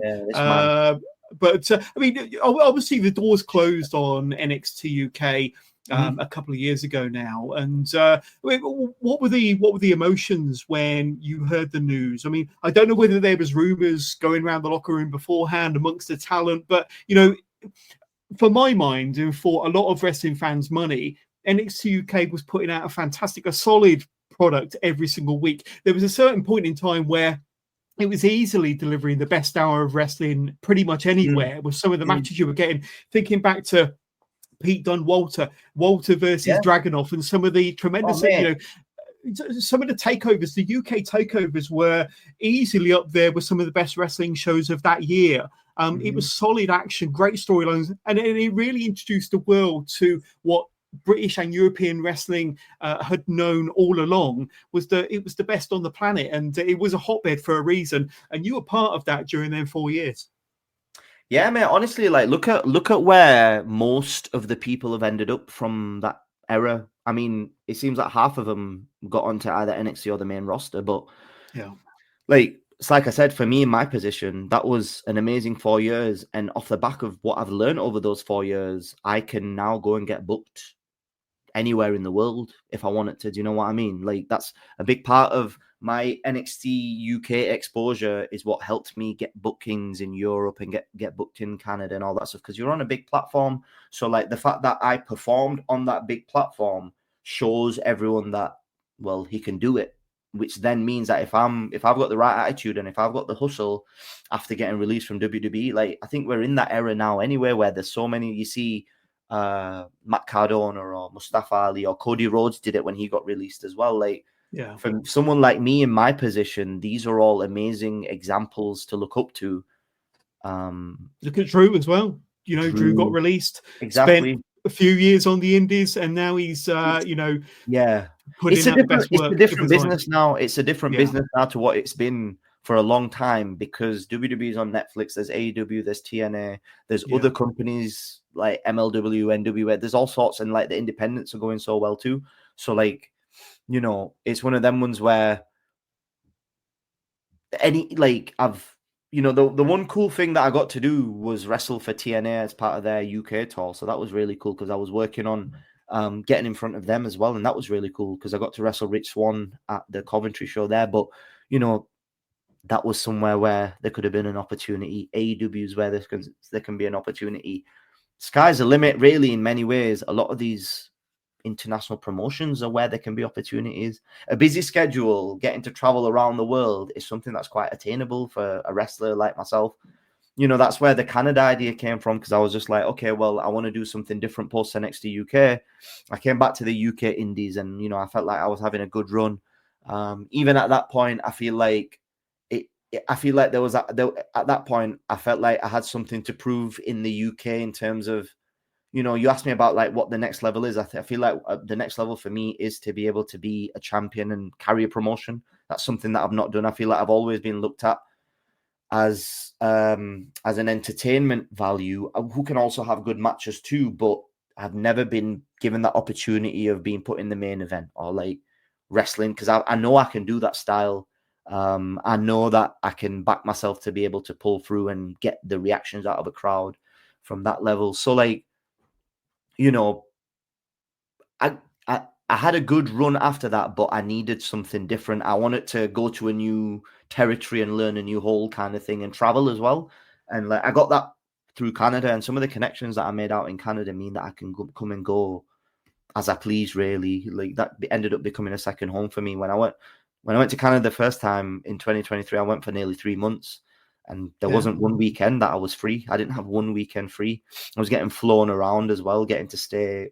But I mean, obviously the doors closed on NXT UK a couple of years ago now. And what were the emotions when you heard the news? I mean, I don't know whether there was rumors going around the locker room beforehand amongst the talent, but, for my mind and for a lot of wrestling fans' money, NXT UK was putting out a solid product every single week. There was a certain point in time where it was easily delivering the best hour of wrestling pretty much anywhere with some of the matches you were getting. Thinking back to Pete Dunne, Walter versus Dragunov, and some of the tremendous, some of the takeovers, the UK takeovers were easily up there with some of the best wrestling shows of that year. It was solid action, great storylines, and it really introduced the world to what British and European wrestling had known all along. It was the best on the planet, and it was a hotbed for a reason. And you were part of that during them 4 years. Yeah, mate. Honestly, like look at where most of the people have ended up from that era. I mean, it seems like half of them got onto either NXT or the main roster. But yeah, like it's like I said, for me in my position, that was an amazing 4 years. And off the back of what I've learned over those 4 years, I can now go and get booked anywhere in the world if I wanted to. Do you know what I mean? Like that's a big part of my NXT UK exposure is what helped me get bookings in Europe and get booked in Canada and all that stuff, because you're on a big platform. So like the fact that I performed on that big platform shows everyone that, well, he can do it, which then means that if I've got the right attitude and if I've got the hustle after getting released from WWE, like I think we're in that era now anyway, where there's so many, you see Matt Cardona or Mustafa Ali or Cody Rhodes did it when he got released as well. Like, yeah, for someone like me in my position, these are all amazing examples to look up to. Look at Drew as well. You know, Drew got released, exactly, spent a few years on the indies, and now he's yeah, putting out the best work. It's a different business now. It's a different Yeah. business now to what it's been for a long time, because WWE is on Netflix. There's AEW, there's TNA, there's other companies like MLW, NWA. There's all sorts, and like the independents are going so well too. So like, you know, it's one of them ones where the one cool thing that I got to do was wrestle for TNA as part of their UK tour. So that was really cool because I was working on getting in front of them as well. And that was really cool because I got to wrestle Rich Swann at the Coventry show there. But, you know, that was somewhere where there could have been an opportunity. AEW is where there can be an opportunity. Sky's the limit, really, in many ways. A lot of these international promotions are where there can be opportunities. A busy schedule, getting to travel around the world is something that's quite attainable for a wrestler like myself. You know, that's where the Canada idea came from, because I was just like, okay, well, I want to do something different post NXT UK. I came back to the UK indies and, you know, I felt like I was having a good run. Even at that point, I feel like there was at that point, I felt like I had something to prove in the UK in terms of, you know, you asked me about like what the next level is. I feel like the next level for me is to be able to be a champion and carry a promotion. That's something that I've not done. I feel like I've always been looked at as an entertainment value who can also have good matches too, but I've never been given that opportunity of being put in the main event or like wrestling, because I know I can do that style. I know that I can back myself to be able to pull through and get the reactions out of a crowd from that level. So like, you know, I had a good run after that, but I needed something different. I wanted to go to a new territory and learn a new whole kind of thing and travel as well. And like I got that through Canada, and some of the connections that I made out in Canada mean that I can come and go as I please. Really, like that ended up becoming a second home for me. When I went to Canada the first time in 2023, I went for nearly 3 months. And there wasn't one weekend that I was free. I didn't have one weekend free. I was getting flown around as well, getting to stay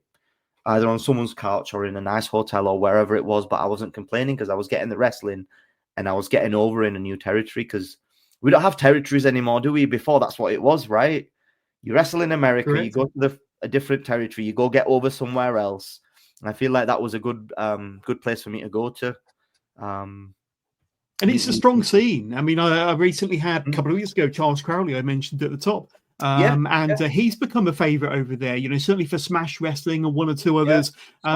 either on someone's couch or in a nice hotel or wherever it was. But I wasn't complaining because I was getting the wrestling and I was getting over in a new territory, because we don't have territories anymore, do we? Before, that's what it was, right? You wrestle in America, Correct. you go to a different territory, you go get over somewhere else. And I feel like that was a good place for me to go to. And it's a strong scene. I mean, I recently had a couple of weeks ago, Charles Crowley, I mentioned at the top. He's become a favorite over there, you know, certainly for Smash Wrestling and one or two others.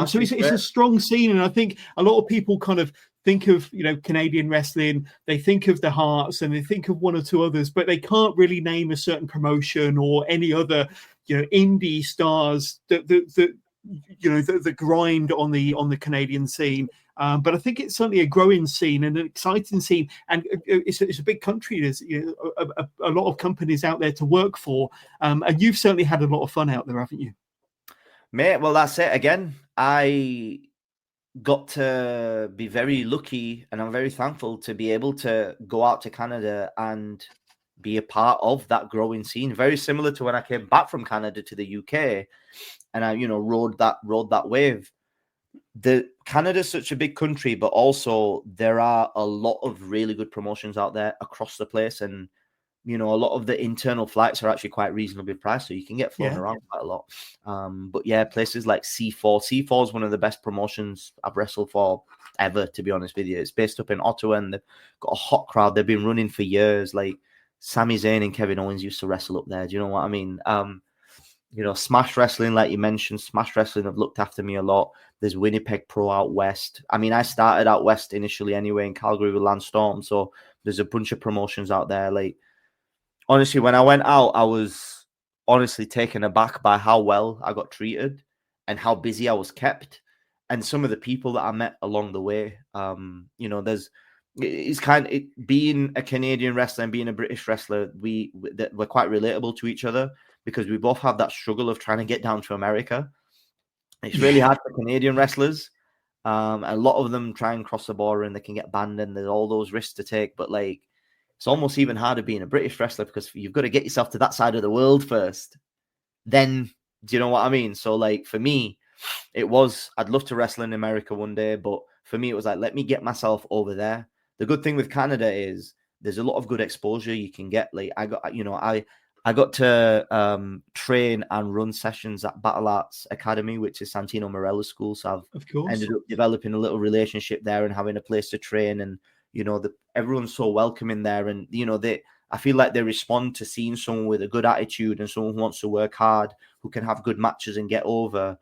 So it's a strong scene. And I think a lot of people kind of think of, you know, Canadian wrestling, they think of the Hearts and they think of one or two others, but they can't really name a certain promotion or any other, you know, indie stars that you know, the grind on the Canadian scene. But I think it's certainly a growing scene and an exciting scene, and it's a big country. There's, you know, a lot of companies out there to work for, and you've certainly had a lot of fun out there, haven't you, mate? Well, that's it. Again, I got to be very lucky, and I'm very thankful to be able to go out to Canada and be a part of that growing scene. Very similar to when I came back from Canada to the UK, and I, you know, rode that wave. Canada's such a big country, but also there are a lot of really good promotions out there across the place, and a lot of the internal flights are actually quite reasonably priced, so you can get flown around quite a lot. But yeah, places like C4 is one of the best promotions I've wrestled for ever, to be honest with you. It's based up in Ottawa, and they've got a hot crowd. They've been running for years. Like Sami Zayn and Kevin Owens used to wrestle up there. Do you know what I mean? Smash Wrestling, like you mentioned, Smash Wrestling have looked after me a lot. There's Winnipeg Pro out west. I mean, I started out west initially anyway in Calgary with Lance Storm, so there's a bunch of promotions out there. Like, honestly, when I went out, I was honestly taken aback by how well I got treated and how busy I was kept, and some of the people that I met along the way. Being a Canadian wrestler and being a British wrestler, we're quite relatable to each other because we both have that struggle of trying to get down to America. It's really hard for Canadian wrestlers. A lot of them try and cross the border and they can get banned, and there's all those risks to take. But like, it's almost even harder being a British wrestler because you've got to get yourself to that side of the world first. Then, do you know what I mean? So like for me, I'd love to wrestle in America one day, but for me, it was like, let me get myself over there. The good thing with Canada is there's a lot of good exposure you can get. Like I got to train and run sessions at Battle Arts Academy, which is Santino Marella's school. So I've ended up developing a little relationship there and having a place to train. And, everyone's so welcoming there. And, I feel like they respond to seeing someone with a good attitude and someone who wants to work hard, who can have good matches and get over.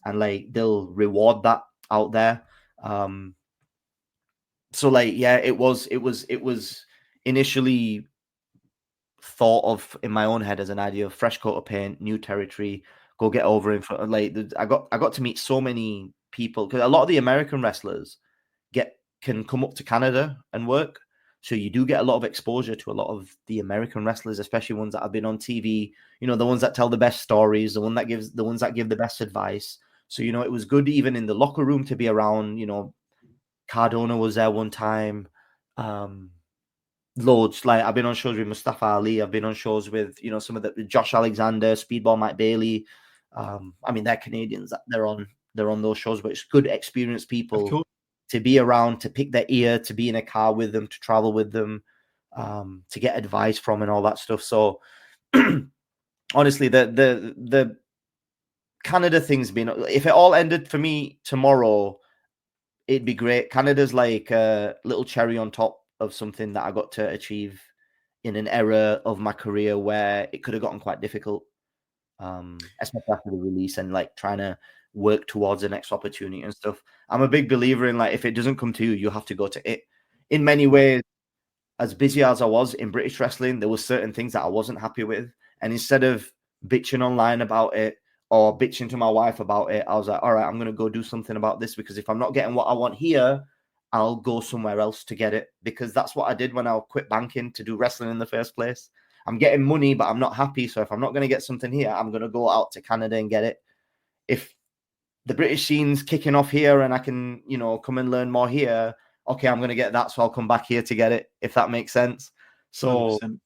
And like, they'll reward that out there. So like, yeah, it was initially thought of in my own head as an idea of fresh coat of paint, new territory, go get over in front of like I got to meet so many people because a lot of the American wrestlers can come up to Canada and work. So you do get a lot of exposure to a lot of the American wrestlers, especially ones that have been on TV, the ones that tell the best stories, the ones that give the best advice. So, it was good even in the locker room to be around, Cardona was there one time. Loads. Like I've been on shows with Mustafa Ali. I've been on shows with, some of the Josh Alexander, Speedball Mike Bailey. I mean, they're Canadians. They're on those shows, but it's good experienced people to be around, to pick their ear, to be in a car with them, to travel with them, to get advice from and all that stuff. So honestly, the Canada thing's been, if it all ended for me tomorrow, it'd be great. Canada's like a little cherry on top of something that I got to achieve in an era of my career where it could have gotten quite difficult, especially after the release and like trying to work towards the next opportunity and stuff. I'm a big believer in like, if it doesn't come to you, you have to go to it. In many ways, as busy as I was in British wrestling, there were certain things that I wasn't happy with. And instead of bitching online about it or bitching to my wife about it, I was like, all right, I'm going to go do something about this, because if I'm not getting what I want here, I'll go somewhere else to get it, because that's what I did when I quit banking to do wrestling in the first place. I'm getting money, but I'm not happy. So if I'm not going to get something here, I'm going to go out to Canada and get it. If the British scene's kicking off here and I can, come and learn more here, okay, I'm going to get that. So I'll come back here to get it, if that makes sense. So 100%.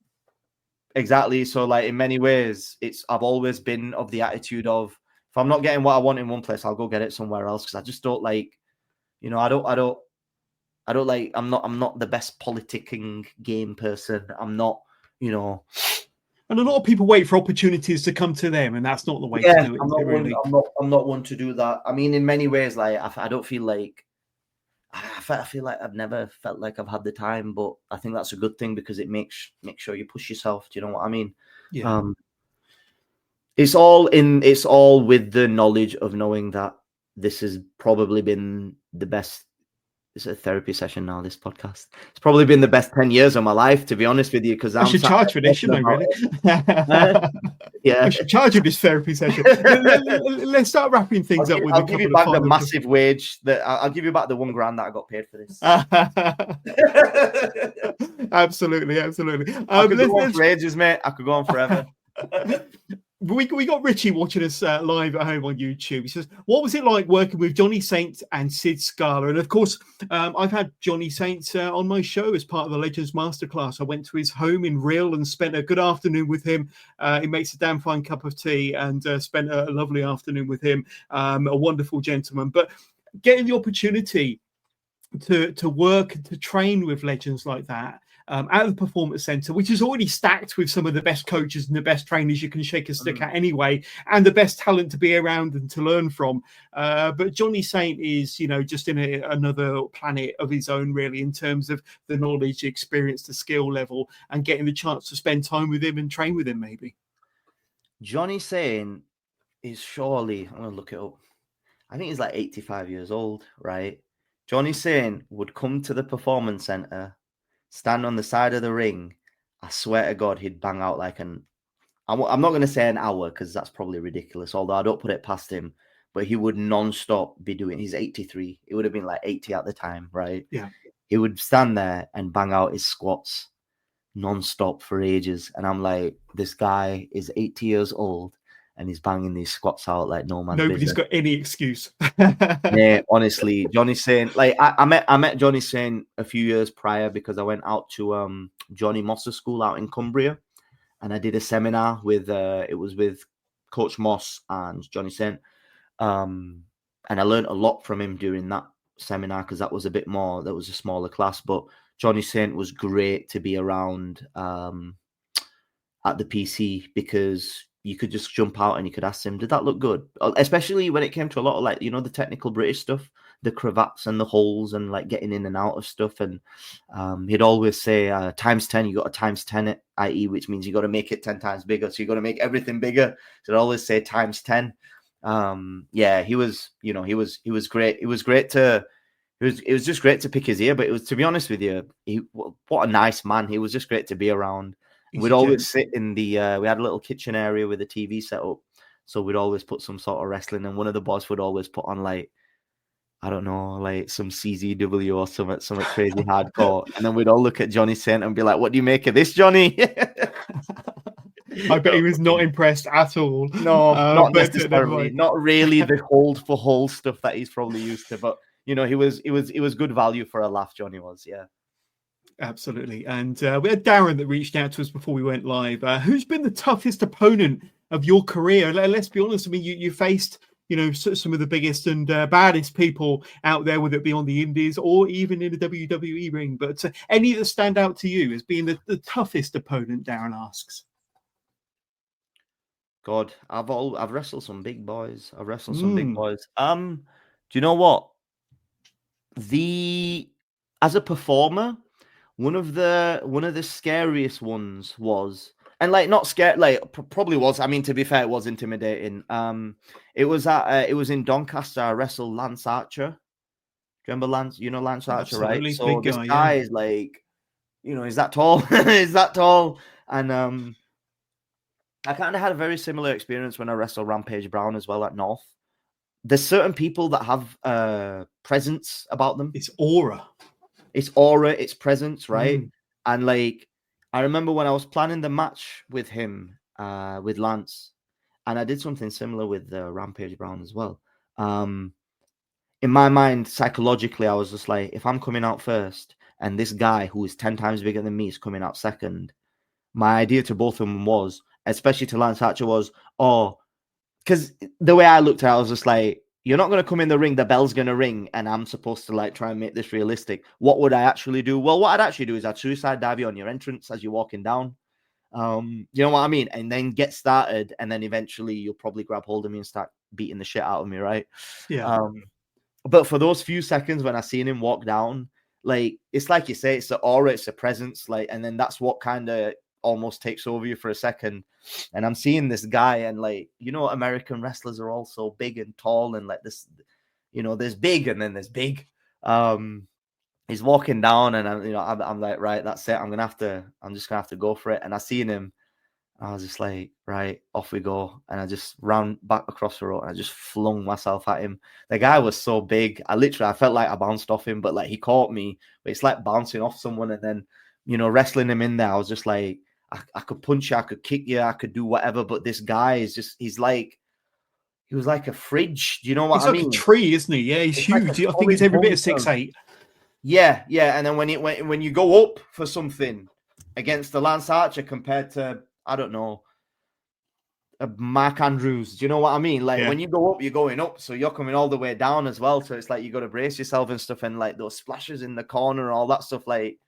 Exactly. So like in many ways, I've always been of the attitude of, if I'm not getting what I want in one place, I'll go get it somewhere else. Cause I just don't like, I'm not the best politicking game person. I'm not, And a lot of people wait for opportunities to come to them, and that's not the way to do it. I'm not one to do that. I mean, in many ways, like I don't feel like, I feel like I've never felt like I've had the time, but I think that's a good thing, because it makes sure you push yourself. Do you know what I mean? Yeah. It's all with the knowledge of knowing that this has probably been the best. It's a therapy session now, this podcast. It's probably been the best 10 years of my life, to be honest with you, because I should charge for this, shouldn't I, really? Yeah. I should charge you this therapy session. Let's start wrapping things up with I'll give you back the massive wage. I'll give you back the $1,000 that I got paid for this. Absolutely. I could go on for ages, mate. I could go on forever. We got Richie watching us live at home on YouTube. He says, what was it like working with Johnny Saint and Sid Scala? And of course, I've had Johnny Saint on my show as part of the Legends Masterclass. I went to his home in Rhyl and spent a good afternoon with him. He makes a damn fine cup of tea, and spent a lovely afternoon with him. A wonderful gentleman. But getting the opportunity to work and to train with legends like that at the Performance Center, which is already stacked with some of the best coaches and the best trainers you can shake a stick at anyway, and the best talent to be around and to learn from. But Johnny Saint is, just in another planet of his own, really, in terms of the knowledge, the experience, the skill level, and getting the chance to spend time with him and train with him, maybe. Johnny Saint is surely, I'm going to look it up, I think he's like 85 years old, right? Johnny Saint would come to the Performance Center, stand on the side of the ring. I swear to God, he'd bang out like I'm not going to say an hour because that's probably ridiculous, although I don't put it past him, but he would non-stop be doing, he's 83. It would have been like 80 at the time, right? Yeah. He would stand there and bang out his squats non-stop for ages. And I'm like, this guy is 80 years old and he's banging these squats out like no man's Nobody's business. got any excuse. Yeah, honestly, Johnny Saint, like I met Johnny Saint a few years prior because I went out to Johnny Moss's school out in Cumbria, and I did a seminar with it was with Coach Moss and Johnny Saint, and I learned a lot from him during that seminar because that was a smaller class. But Johnny Saint was great to be around at the PC because you could just jump out and you could ask him, did that look good? Especially when it came to a lot of like, the technical British stuff, the cravats and the holes and like getting in and out of stuff. And he'd always say times 10, you got to times 10 it, i.e. which means you got to make it 10 times bigger. So you got to make everything bigger. So he'd always say times 10. Yeah, he was great. It was just great to pick his ear, but it was, to be honest with you, what a nice man. He was just great to be around. We'd always sit in we had a little kitchen area with a TV set up. So we'd always put some sort of wrestling, and one of the boys would always put on like, I don't know, like some CZW or something crazy hardcore. And then we'd all look at Johnny Saint and be like, what do you make of this, Johnny? I bet he was not impressed at all. No, not necessarily. Not really the hold for hold stuff that he's probably used to, but he was good value for a laugh, Johnny was, yeah. Absolutely. And we had Darren that reached out to us before we went live. Who's been the toughest opponent of your career? Let's be honest. I mean, you faced, some of the biggest and baddest people out there, whether it be on the indies or even in the WWE ring. But any that stand out to you as being the toughest opponent, Darren asks. God, I've wrestled some big boys. I've wrestled some big boys. Do you know what? As a performer, one of the scariest ones was, and like not scared, like probably was. I mean, to be fair, it was intimidating. It was in Doncaster. I wrestled Lance Archer. Do you remember Lance? Lance Archer, absolutely. Right? So big this guy, guy is like, he's that tall. He's that tall, and I kind of had a very similar experience when I wrestled Rampage Brown as well at North. There's certain people that have presence about them. It's aura, it's presence, right? And like, I remember when I was planning the match with him, with Lance, and I did something similar with Rampage Brown as well. In my mind, psychologically, I was just like, if I'm coming out first and this guy who is 10 times bigger than me is coming out second, my idea to both of them was, especially to Lance Archer, was, because the way I looked at it, I was just like, you're not going to come in the ring, the bell's going to ring, and I'm supposed to like try and make this realistic. What would I actually do? Well, what I'd actually do is I'd suicide dive you on your entrance as you're walking down. You know what I mean? And then get started, and then eventually you'll probably grab hold of me and start beating the shit out of me, right? Yeah. But for those few seconds when I seen him walk down, like, it's like you say, it's the aura, it's the presence, like, and then that's what kind of almost takes over you for a second. And I'm seeing this guy, and like, American wrestlers are all so big and tall, and like this, there's big and then there's big. He's walking down, and I'm like, right, that's it. I'm just gonna have to go for it. And I seen him. I was just like, right, off we go. And I just ran back across the road and I just flung myself at him. The guy was so big. I felt like I bounced off him, but like he caught me. But it's like bouncing off someone and then, wrestling him in there. I was just like, I could punch you, I could kick you, I could do whatever. But this guy is just, he was like a fridge. Do you know what I mean? He's like a tree, isn't he? Yeah, he's huge. Like I think he's every bit of 6'8". Yeah. And then when you go up for something against the Lance Archer compared to, I don't know, Mark Andrews. Do you know what I mean? Like, Yeah. when you go up, you're going up, so you're coming all the way down as well. So it's like you got to brace yourself and stuff, and like those splashes in the corner and all that stuff. Like,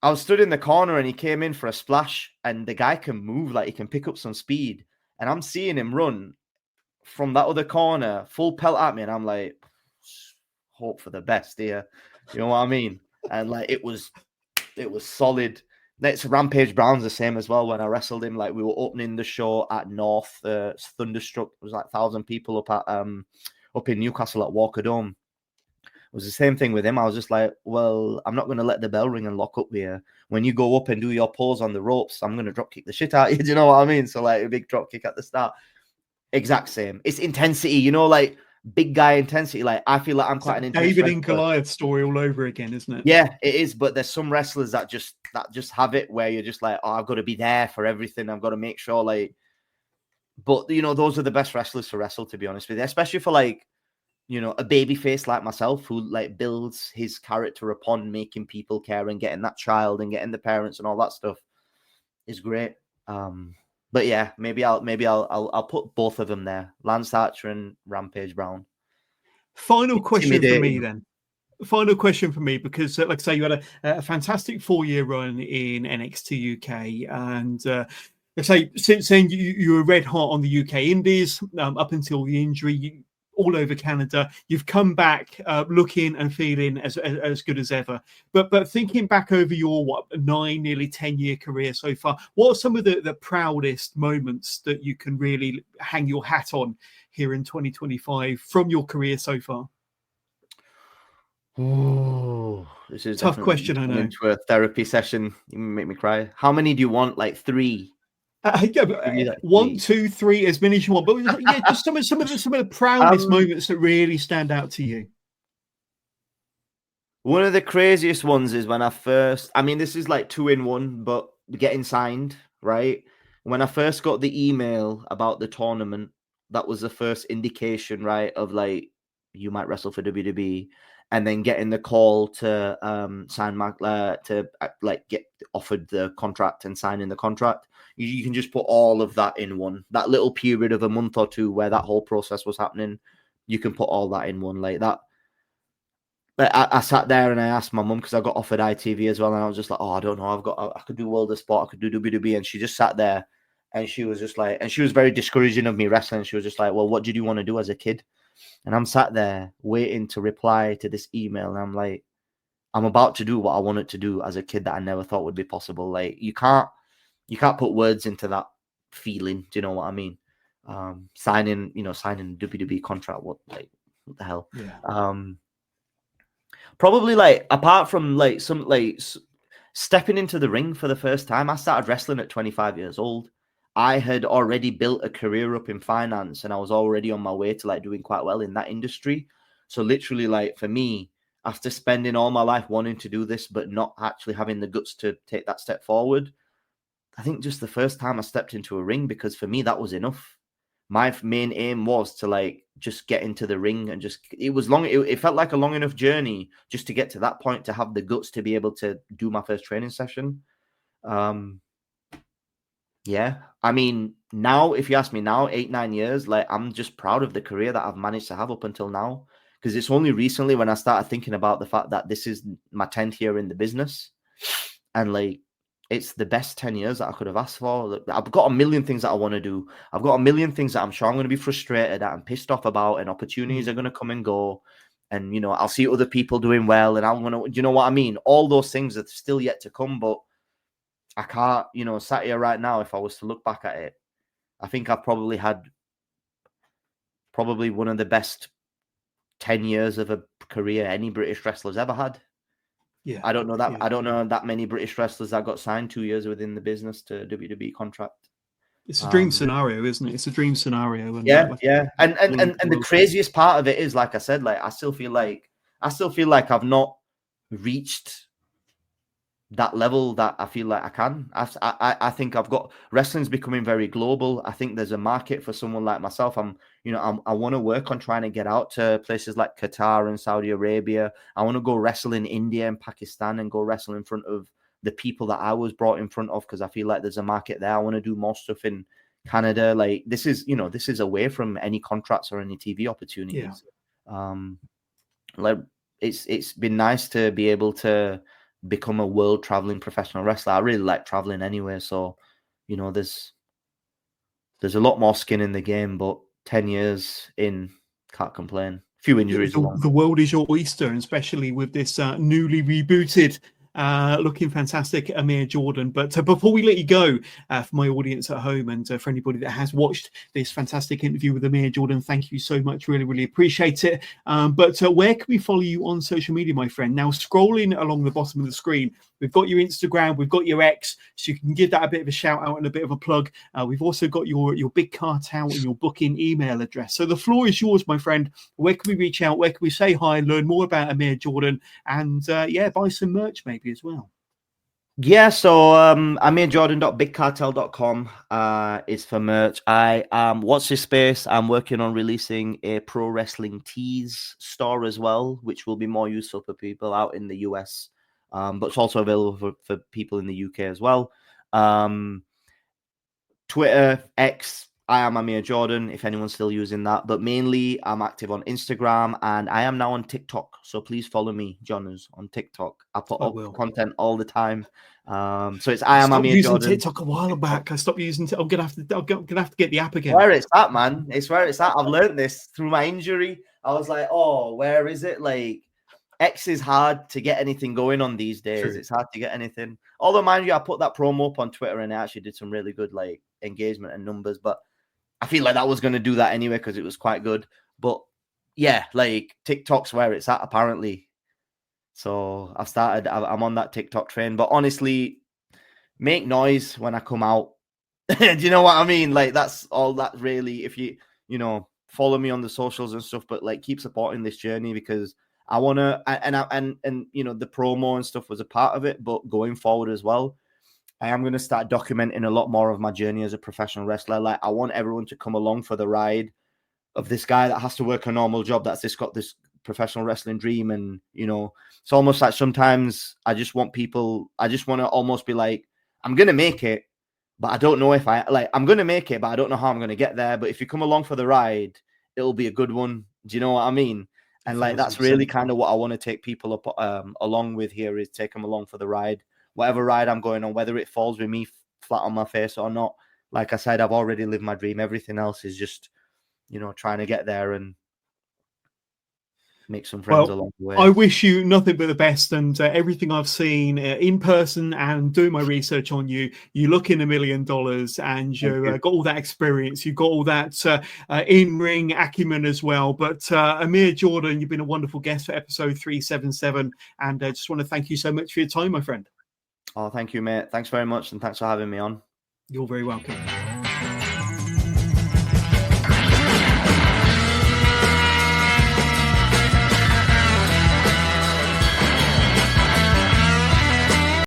I was stood in the corner and he came in for a splash, and the guy can move, like he can pick up some speed, and I'm seeing him run from that other corner, full pelt at me, and I'm like, hope for the best here. You know what I mean? And like it was solid. Next, Rampage Brown's the same as well. When I wrestled him, like we were opening the show at North, Thunderstruck. It was like 1,000 people up in Newcastle at Walker Dome. It was the same thing with him. I was just like, well, I'm not going to let the bell ring and lock up here. When you go up and do your pose on the ropes, I'm going to drop kick the shit out of you. Do you know what I mean? So like a big drop kick at the start. Exact same. It's intensity, you know, like big guy intensity. Like I feel like I'm quite an intense David wrestler. and Goliath story all over again, isn't it? Yeah, it is. But there's some wrestlers that just have it where you're just like, oh, I've got to be there for everything. I've got to make sure, like. But you know, those are the best wrestlers to wrestle, to be honest with you, especially for like, you know, a baby face like myself who like builds his character upon making people care and getting that child and getting the parents and all that stuff is great. But yeah, maybe I'll put both of them there, Lance Archer and Rampage Brown. Final question for me then. Final question for me, because like I say, you had a fantastic 4-year run in NXT UK, and like I say, since then you were red hot on the UK Indies up until the injury. All over Canada, you've come back looking and feeling as good as ever. But thinking back over your 9, nearly 10-year career so far, what are some of the proudest moments that you can really hang your hat on here in 2025 from your career so far? Oh, this is tough question. I know. Into a therapy session, you make me cry. How many do you want? Like 3? Yeah, like 1, 2, 3, as many as you want. But yeah, just some of the proudest moments that really stand out to you. One of the craziest ones is when I mean, this is like 2 in 1, but getting signed, right? When I first got the email about the tournament, that was the first indication, right, of like, you might wrestle for WWE, and then getting the call to sign like get offered the contract and signing the contract. You can just put all of that in one. That little period of a month or 2 where that whole process was happening, you can put all that in one like that. But I sat there and I asked my mum, because I got offered ITV as well, and I was just like, oh, I don't know, I could do World of Sport, I could do WWE, and she just sat there, and she was just like, and she was very discouraging of me wrestling. She was just like, well, what did you want to do as a kid? And I'm sat there waiting to reply to this email, and I'm like, I'm about to do what I wanted to do as a kid that I never thought would be possible. Like you can't put words into that feeling. Do you know what I mean? Signing WWE contract. What the hell? Yeah. Probably like, apart from like some like stepping into the ring for the first time, I started wrestling at 25 years old. I had already built a career up in finance, and I was already on my way to like doing quite well in that industry. So literally, like for me, after spending all my life wanting to do this, but not actually having the guts to take that step forward, I think just the first time I stepped into a ring, because for me, that was enough. My main aim was to like just get into the ring, and just, it was long. It felt like a long enough journey just to get to that point, to have the guts to be able to do my first training session. Yeah, I mean, now, if you ask me now, 8, 9 years, like I'm just proud of the career that I've managed to have up until now. Because it's only recently when I started thinking about the fact that this is my 10th year in the business, and like, it's the best 10 years that I could have asked for. I've got a million things that I want to do. I've got a million things that I'm sure I'm going to be frustrated at and pissed off about, and opportunities are going to come and go. And, you know, I'll see other people doing well, and I'm going to, you know what I mean? All those things are still yet to come, but I can't, you know, sat here right now, if I was to look back at it, I think I've probably had one of the best 10 years of a career any British wrestler's ever had. Yeah, I don't know that. Yeah. I don't know that many British wrestlers that got signed 2 years within the business to WWE contract. It's a dream scenario, isn't it? It's a dream scenario. And yeah. And the craziest part of it is, like I said, like I still feel like I've not reached that level that I feel like I can. I think I've got, wrestling's becoming very global. I think there's a market for someone like myself. I want to work on trying to get out to places like Qatar and Saudi Arabia. I want to go wrestle in India and Pakistan, and go wrestle in front of the people that I was brought in front of, because I feel like there's a market there. I want to do more stuff in Canada. Like this is away from any contracts or any TV opportunities. Like it's been nice to be able to become a world traveling professional wrestler. I really like traveling anyway, so there's a lot more skin in the game, but 10 years in, can't complain. Few injuries along. The world is your oyster, and especially with this newly rebooted, looking fantastic AMIR Jordan. But before we let you go, for my audience at home and for anybody that has watched this fantastic interview with AMIR Jordan, thank you so much. Really, really appreciate it. But where can we follow you on social media, my friend? Now, scrolling along the bottom of the screen, we've got your Instagram, we've got your X, so you can give that a bit of a shout out and a bit of a plug. We've also got your big cartel and your booking email address. So the floor is yours, my friend. Where can we reach out? Where can we say hi, learn more about AMIR Jordan, and buy some merch maybe as well? Yeah, so amirjordan.bigcartel.com is for merch. I what's his space? I'm working on releasing a pro wrestling tees store as well, which will be more useful for people out in the US. But it's also available for people in the UK as well. Twitter, X, I am AMIR Jordan, if anyone's still using that. But mainly, I'm active on Instagram, and I am now on TikTok. So please follow me, Johners, on TikTok. I put up content all the time. So it's I am AMIR Jordan. I using TikTok a while back. I stopped using it. I'm gonna have to get the app again. Where it's at, man. It's where it's at. I've learned this through my injury. I was like, oh, where is it? Like, X is hard to get anything going on these days. True. It's hard to get anything. Although, mind you, I put that promo up on Twitter and it actually did some really good engagement and numbers. But I feel like that was going to do that anyway because it was quite good. But yeah, TikTok's where it's at apparently. So I'm on that TikTok train. But honestly, make noise when I come out. Do you know what I mean? That's all that really. If you follow me on the socials and stuff, but keep supporting this journey because I want to, and the promo and stuff was a part of it, but going forward as well, I am going to start documenting a lot more of my journey as a professional wrestler. I want everyone to come along for the ride of this guy that has to work a normal job that's just got this professional wrestling dream. And, it's almost like sometimes I just want to almost be like, I'm going to make it, but I don't know if I'm going to make it, but I don't know how I'm going to get there. But if you come along for the ride, it'll be a good one. Do you know what I mean? And that's really kind of what I want to take people up along with here is take them along for the ride, whatever ride I'm going on, whether it falls with me flat on my face or not. Like I said, I've already lived my dream. Everything else is just, trying to get there and make some friends along the way. I wish you nothing but the best, and everything I've seen in person and doing my research on you, you look in $1 million, and you've got all that experience. You've got all that in-ring acumen as well. But AMIR Jordan, you've been a wonderful guest for episode 377, and I just want to thank you so much for your time, my friend. Oh, thank you, mate. Thanks very much, and thanks for having me on. You're very welcome.